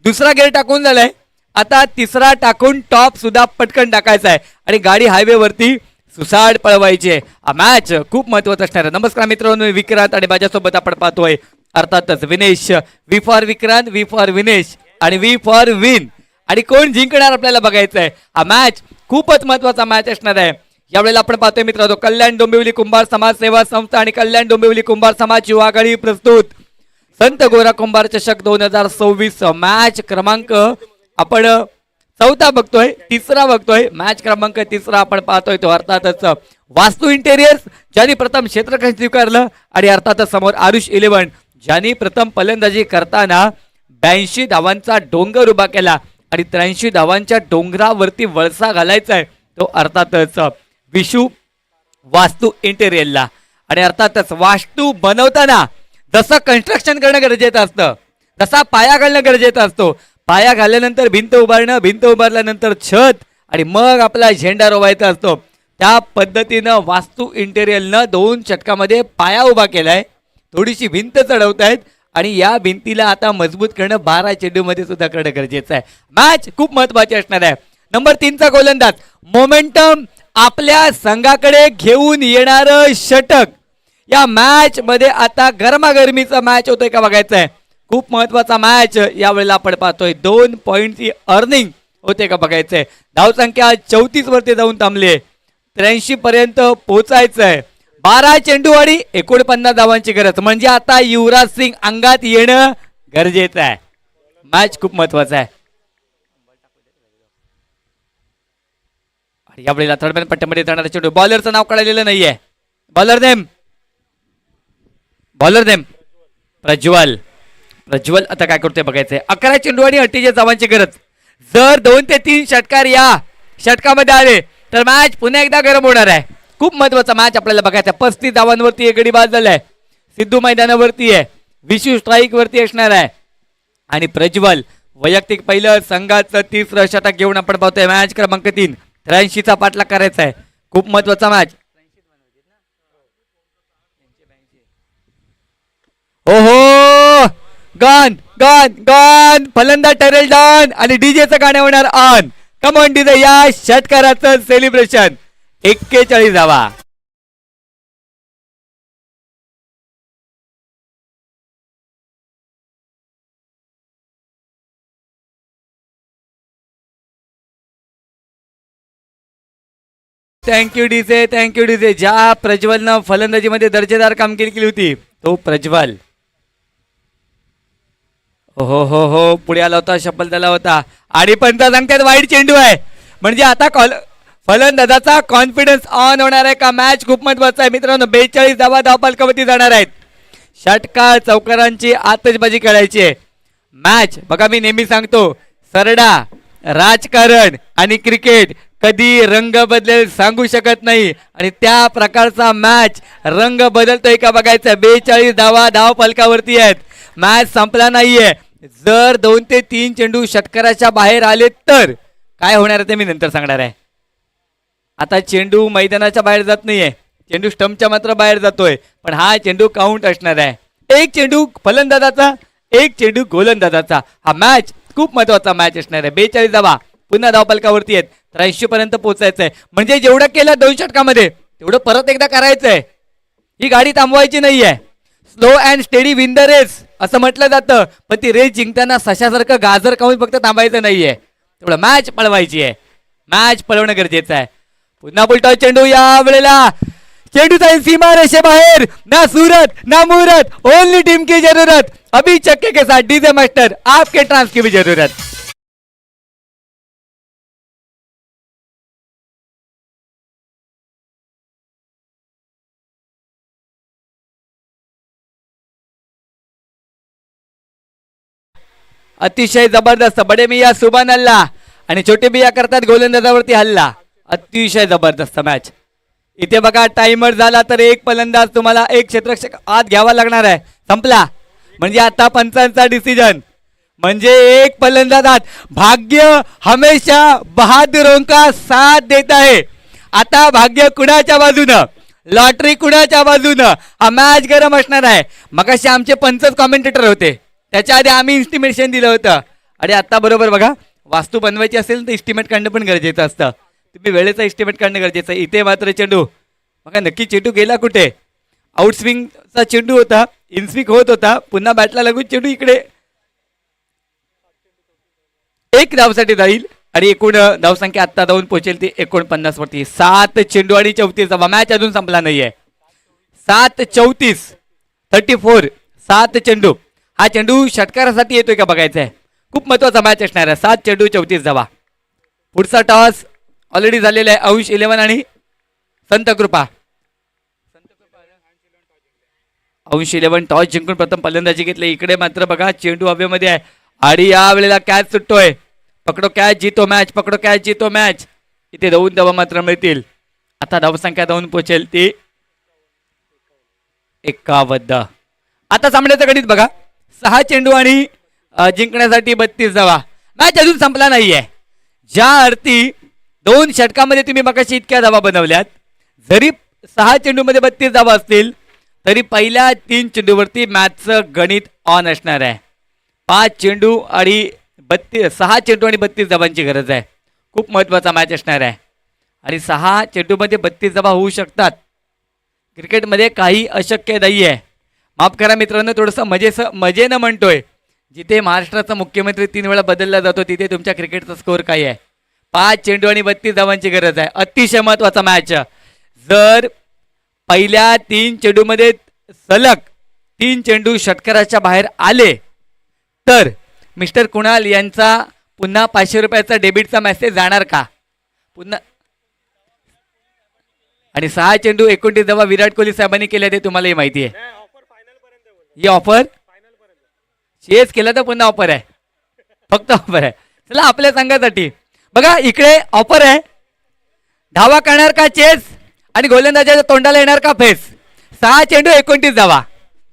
दुसरा गिअर टाकून झालाय, आता तिसरा टाकून टॉप सुद्धा पटकन टाकायचा आहे आणि गाडी हायवेवरती सुसाट पळवायची आहे. हा मॅच खूप महत्वाचा असणार आहे. नमस्कार मित्रांनो, विक्रांत आणि माझ्यासोबत आपण पाहतोय अर्थातच Vinesh. V for Vikrant, V for Vinesh आणि व्ही फॉर विन. आणि कोण जिंकणार आपल्याला बघायचं आहे. हा मॅच खूपच महत्वाचा मॅच असणार आहे. यावेळेला आपण पाहतोय मित्रांनो, कल्याण डोंबिवली कुंभार समाज सेवा संस्था आणि कल्याण डोंबिवली कुंभार समाज युवा आघाडी प्रस्तुत संत गोरा कुंभार चषक 2026 मॅच क्रमांक आपण 4था बघतोय, 3रा बघतोय. मॅच क्रमांक 3रा आपण पाहतोय तो अर्थातच वास्तू इंटेरियर्स ज्यांनी प्रथम क्षेत्ररक्षण स्वीकारलं आणि अर्थातच समोर आरुष 11 ज्यांनी प्रथम फलंदाजी करताना 82 धावांचा डोंगर उभा केला आणि 83 धावांच्या डोंगरावरती वळसा घालायचा आहे तो अर्थातच विशू वास्तू इंटेरियरला. आणि अर्थातच वास्तू बनवताना जसं कन्स्ट्रक्शन करणं गरजेचं असतं, तसा पाया घालणं गरजेचं असतो. पाया घालल्यानंतर भिंत उभारणं, भिंत उभारल्यानंतर छत आणि मग आपला झेंडा रोवायचा असतो. त्या पद्धतीनं वास्तू इंटेरियरनं 2 षटकामध्ये पाया उभा केलाय. थोडीशी भिंत चढवतायत आणि या भिंतीला आता मजबूत करणं 12 चेंडूमध्ये सुद्धा करणं गरजेचं आहे. मॅच खूप महत्वाची असणार आहे. नंबर 3चा गोलंदाज मोमेंटम आपल्या संघाकडे घेऊन येणार षटक. या मॅच मध्ये आता गरमागरमीचा मॅच होतोय का बघायचं आहे. खूप महत्वाचा मॅच यावेळेला आपण पाहतोय. 2 पॉइंटची अर्निंग होते का बघायचंय. धावसंख्या 34 वरती जाऊन थांबले. 83 पर्यंत पोहोचायचं आहे. 12 चेंडू आणि 49 धावांची गरज, म्हणजे आता युवराज सिंग अंगात येणं गरजेचं आहे. मॅच खूप महत्वाचा आहे. आणि यावेळेला थर्डमॅन पट्ट्यामध्ये जाणारा चेंडू, बॉलरचं नाव कळलेलं नाहीये. Bowler name Prajwal. प्रज्वल आता काय करतोय बघायचंय. 11 चेंडू आणि 48 धावांची गरज. जर 2 ते 3 षटकार या षटकामध्ये आले तर मॅच पुन्हा एकदा गरम होणार आहे. खूप महत्वाचा मॅच आपल्याला बघायचा. 35 धावांवरती एक गडी बाद झालाय. सिद्धू मैदानावरती आहे, विशू स्ट्राईक वरती असणार आहे आणि प्रज्वल वैयक्तिक पहिलं संघाचं 3रं षटक घेऊन आपण पाहतोय. मॅच क्रमांक 3 83चा पाठलाग करायचा आहे. खूप महत्वाचा मॅच. ओहो, गन गन गन, फलंदाज ठरेल डन आणि डीजेचं गाणं होणार ऑन. कम ऑन डीजे, या षटकाराचं सेलिब्रेशन. 41 धावा. Thank you DJ, thank you DJ. ज्या प्रज्वलनं फलंदाजीमध्ये दर्जेदार कामगिरी केली होती तो प्रज्वल. हो हो हो, पुढे आला होता, शपल झाला होता आणि पंच सांगतात वाईट चेंडू आहे, म्हणजे आता फलंदाजाचा कॉन्फिडन्स ऑन होणार आहे का. मॅच खूप महत्वाचा आहे मित्रांनो. 42 धावा धावपलकावरती जाणार आहेत. षटकार चौकारांची आतषबाजी करायची आहे. मॅच बघा, मी नेहमी सांगतो, सरडा राजकारण आणि क्रिकेट कधी रंग बदलेल सांगू शकत नाही आणि त्या प्रकारचा मॅच रंग बदलतोय का बघायचं. 42 धावा धावपलकावरती आहेत. मॅच संपला नाहीये. जर 2 ते 3 चेंडू षटकाराच्या बाहेर आले तर काय होणार आहे ते मी नंतर सांगणार आहे. आता चेंडू मैदानाच्या बाहेर जात नाहीये, चेंडू स्टंपच्या मात्र बाहेर जातोय, पण हा चेंडू काउंट असणार आहे. 1 चेंडू फलंदाजाचा, 1 चेंडू गोलंदाजाचा. हा मॅच खूप महत्वाचा मॅच असणार आहे. 42 धावा पुन्हा धावपलकावरती आहेत. 83 पर्यंत पोहोचायचंय, म्हणजे जेवढं केलं 2 षटकामध्ये तेवढं परत एकदा करायचंय. ही गाडी थांबवायची नाहीये. Slow and steady win the race असं म्हटलं जातं, पण ती रेस जिंकताना सशासारखं गाजर खाऊन फक्त थांबायचं नाहीये, तेवढं मॅच पळवायची आहे. मॅच पळवणं गरजेचं आहे. पुन्हा बुलटॉस चेंडू, या वेळेला चेंडू जाईल सीमा रेषेबाहेर. ना सूरत ना मुहूर्त, ओनली टीम की जरूरत. अभी चक्के के साथ डीजे मास्टर आपके ट्रांस की भी जरूरत. अतिशय जबरदस्त. बडे मिया सुभान अल्ला आणि छोटे मिया करतात गोलंदाजावरती हल्ला. अतिशय जबरदस्त मॅच. इथे बघा टाइमर झाला तर एक फलंदाज तुम्हाला एक क्षेत्ररक्षक आत घ्यावा लागणार आहे. संपला म्हणजे आता पंचांचा डिसिजन म्हणजे एक फलंदाज आत. भाग्य हमेशा बहादुरों का साथ देत आहे. आता भाग्य कुणाच्या बाजूनं, लॉटरी कुणाच्या बाजूनं, हा मॅच गरम असणार आहे. मगाशी आमचे पंचच कॉमेंटेटर होते, त्याच्या आधी आम्ही इस्टिमेशन दिलं होतं. आणि आता बरोबर बघा, वास्तू बनवायची असेल तर इस्टिमेट काढणं पण गरजेचं असतं. तुम्ही वेळेचा इस्टिमेट काढणं गरजेचं आहे. इथे मात्र चेंडू बघा नक्की चेंडू गेला कुठे. आउटस्विंगचा चेंडू होता, इनस्विंग होत होता, पुन्हा बॅटला लागून चेंडू इकडे एक धावसाठी जाईल. आणि एकूण धावसंख्या आत्ता धावून पोहोचेल ती 49 वरती. 7 चेंडू आणि 34 धावा. मॅच अजून संपला नाहीये. 7-34 34 7 चेंडू. हा चेंडू षटकारासाठी येतोय का बघायचा आहे. खूप महत्वाचा मॅच असणार आहे. 7 चेंडू 34 धावा. पुढचा टॉस ऑलरेडी झालेला आहे. अंश 11 आणि संत कृपा. अंश 11 टॉस जिंकून प्रथम फलंदाजी घेतली. इकडे मात्र बघा चेंडू हवेमध्ये आहे आणि या वेळेला कॅच सुटतोय. पकडो कॅच जीतो मॅच, पकडो कॅच जीतो मॅच. इथे 2 धावा मात्र मिळतील. आता धावसंख्या धावून पोहोचेल ती 51. आता सामन्याचं गणित बघा. 6 चेंडू आणि जिंकण्यासाठी 32 धावा. मॅच अजून संपला नाहीये. ज्या अर्थी 2 षटकामध्ये तुम्ही मगाशी इतक्या धावा बनवल्यात, जरी 6 चेंडूमध्ये 32 धावा असतील तरी पहिल्या 3 चेंडूवरती मॅचचं गणित ऑन असणार आहे. 5 चेंडू आणि 6 चेंडू आणि 32 धावांची गरज आहे. खूप महत्त्वाचा मॅच असणार आहे. आणि 6 चेंडूमध्ये 32 धावा होऊ शकतात. क्रिकेटमध्ये काही अशक्य नाही आहे. माफ करा मित्रांनो, थोडंसं मजेनं म्हणतोय. जिथे महाराष्ट्राचा मुख्यमंत्री 3 वेळा बदलला जातो तिथे तुमच्या क्रिकेटचा स्कोअर काय आहे. 5 चेंडू आणि 32 धावांची गरज आहे. अतिशय महत्त्वाचा मॅच. जर पहिल्या 3 चेंडूमध्ये सलग 3 चेंडू षटकाराच्या बाहेर आले तर मिस्टर कुणाल यांचा पुन्हा 500 रुपयाचा डेबिटचा मेसेज जाणार का पुन्हा. आणि 6 चेंडू 29 धावा विराट कोहली साहेबांनी केल्या ते तुम्हालाही माहिती आहे. ही ऑफर चेस केला तर पुन्हा ऑफर आहे, फक्त ऑफर आहे. चला आपल्या संघासाठी बघा इकडे ऑफर आहे. धावा करणार का चेस आणि गोलंदाजाच्या तोंडाला येणार का फेस. 6 चेंडू 29 धावा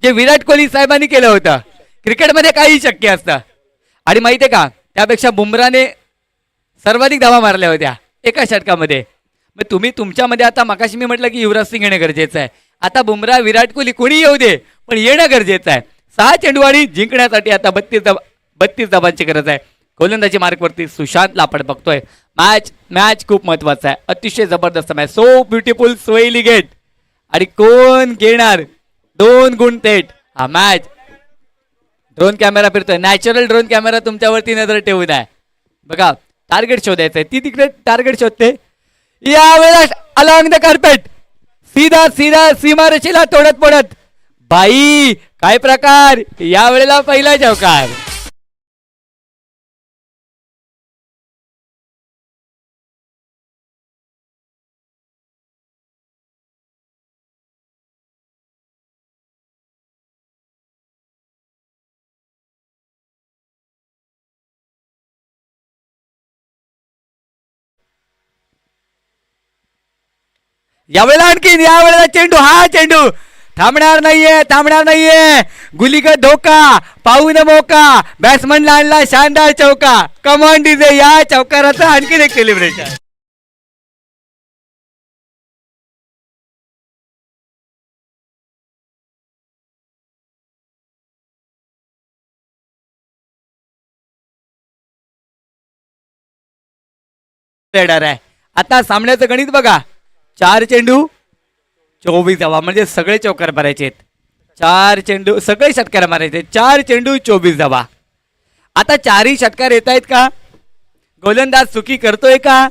जे विराट कोहली साहेबांनी केलं होतं. क्रिकेटमध्ये काही शक्य असतं. आणि माहिती आहे का, त्यापेक्षा बुमराने सर्वाधिक धावा मारल्या होत्या एका षटकामध्ये. मग तुम्ही तुमच्यामध्ये आता मगाशी मी म्हटलं की युवराज सिंग येणं गरजेचं आहे. आता बुमरा विराट कोहली कोणी येऊ दे पण येणं गरजेचं आहे. 6 चेंडू आणि जिंकण्यासाठी आता 32 धावांची गरज आहे. गोलंदाजी मार्कवरती सुशांत लापड बघतोय. मॅच खूप महत्वाचा आहे. अतिशय जबरदस्त match. So beautiful, so elegant. आणि कोण घेणार 2 गुण थेट हा मॅच. ड्रोन कॅमेरा फिरतोय. नॅचरल ड्रोन कॅमेरा तुमच्यावरती नजर ठेवून आहे. बघा टार्गेट शोधायचंय. ती तिकडे टार्गेट शोधते. यावेळेला अलॉंग द कार्पेट सीधा सीमारेषेला तोडत पडत. बाई काय प्रकार. यावेळेला पहिला चौकार. यावेळेला आणखीन यावेळेला चेंडू. हा चेंडू थांबणार नाहीये. गुलीगत धोका पाहून मोका. बॅट्समनला आणला शानदार चौका. Come on DJ. या चौकाराचं आणखीन एक सेलिब्रेशन. आहे. आता सामन्याचं गणित बघा. 4 चेंडू 24 धावा म्हणजे सगळे चौकार मारायचे. 4 चेंडू सगळे षटकार मारायचे. 4 चेंडू 24 धावा. आता 4ही षटकार येत आहेत का. गोलंदाज चुकी करतोय का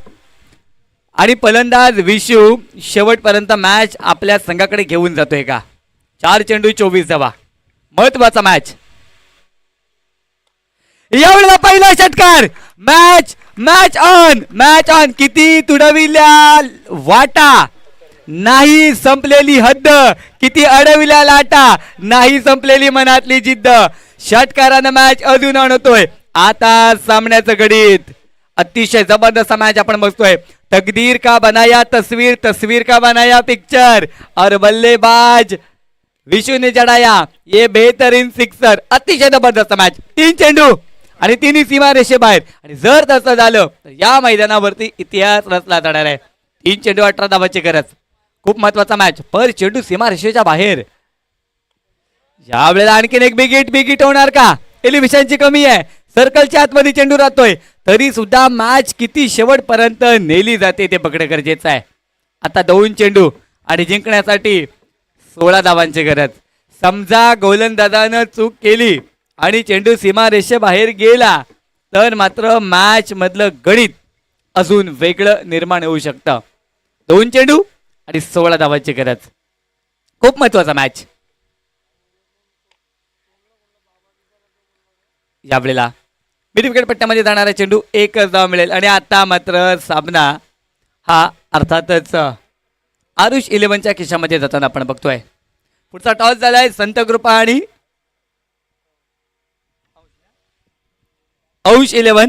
आणि फलंदाज विशू शेवटपर्यंत मॅच आपल्या संघाकडे घेऊन जातोय का. 4 चेंडू 24 धावा. महत्वाचा मॅच. यावेळेला पहिला षटकार. Match on. किती तुडविल्या वाटा नाही संपलेली हद्द. किती अडविल्या लाटा नाही संपलेली मनातली जिद्द. षटकारानं मॅच अजून आणतोय. आता सामन्याचं गणित अतिशय जबरदस्त मॅच आपण बघतोय. तकदीर का बनाया तस्वीर, तस्वीर का बनाया पिक्चर और बल्लेबाज विशू ने चढाया ये बेहतरीन सिक्सर. अतिशय जबरदस्त मॅच. 3 चेंडू आणि तिन्ही सीमा रेषेबाहेर. आणि जर तसं झालं तर या मैदानावरती इतिहास रचला जाणार आहे. 3 चेंडू 18 धावांची गरज. खूप महत्वाचा मॅच. पर चेंडू सीमा रेषेच्या बाहेर. यावेळेला आणखीन एक बिग हिट होणार का? एलिव्हेशनची कमी आहे. सर्कलच्या आतमध्ये चेंडू राहतोय तरी सुद्धा मॅच किती शेवटपर्यंत नेली जाते ते बघणं गरजेचं आहे. आता 2 चेंडू आणि जिंकण्यासाठी 16 धावांची गरज. समजा गोलंदाजानं चूक केली आणि चेंडू सीमा रेषेबाहेर गेला तर मात्र मॅच मधलं गणित अजून वेगळं निर्माण होऊ शकतं. 2 चेंडू आणि 16 धावांची गरज. खूप महत्वाचा मॅच. यावेळेला मिडविकेट पट्ट्यामध्ये जाणारा चेंडू 1 धाव मिळेल. आणि आता मात्र सामना हा अर्थातच आरुष 11च्या खिशामध्ये जाताना आपण बघतोय. पुढचा टॉस झालाय संत कृपा आणि औष 11.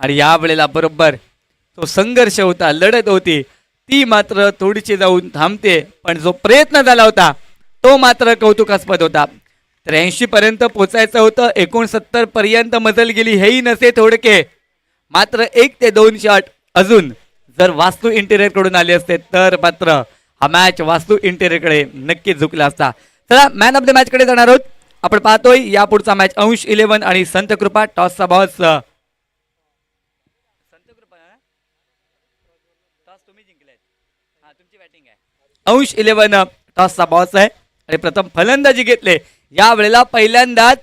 आणि या वेळेला बरोबर तो संघर्ष होता, लढत होती ती मात्र थोडीशी जाऊन थांबते. पण जो प्रयत्न झाला होता तो मात्र कौतुकास्पद होता. 83 पर्यंत पोचायचं होतं. 69 पर्यंत मजल गेली हेही नसे थोडके. मात्र 1 ते 2 शॉट अजून जर वास्तू इंटेरियर कडून आले असते तर मात्र हा मॅच वास्तू इंटेरियर कडे नक्कीच झुकला असता. चला मॅन ऑफ द मॅच कडे जाणार आहोत. आपण पाहतोय या पुढचा मॅच अंश 11 आणि संत कृपा. टॉसचा बॉस अंश 11 टॉसचा बॉस आहे आणि प्रथम फलंदाजी घेतले. या वेळेला पहिल्यांदाच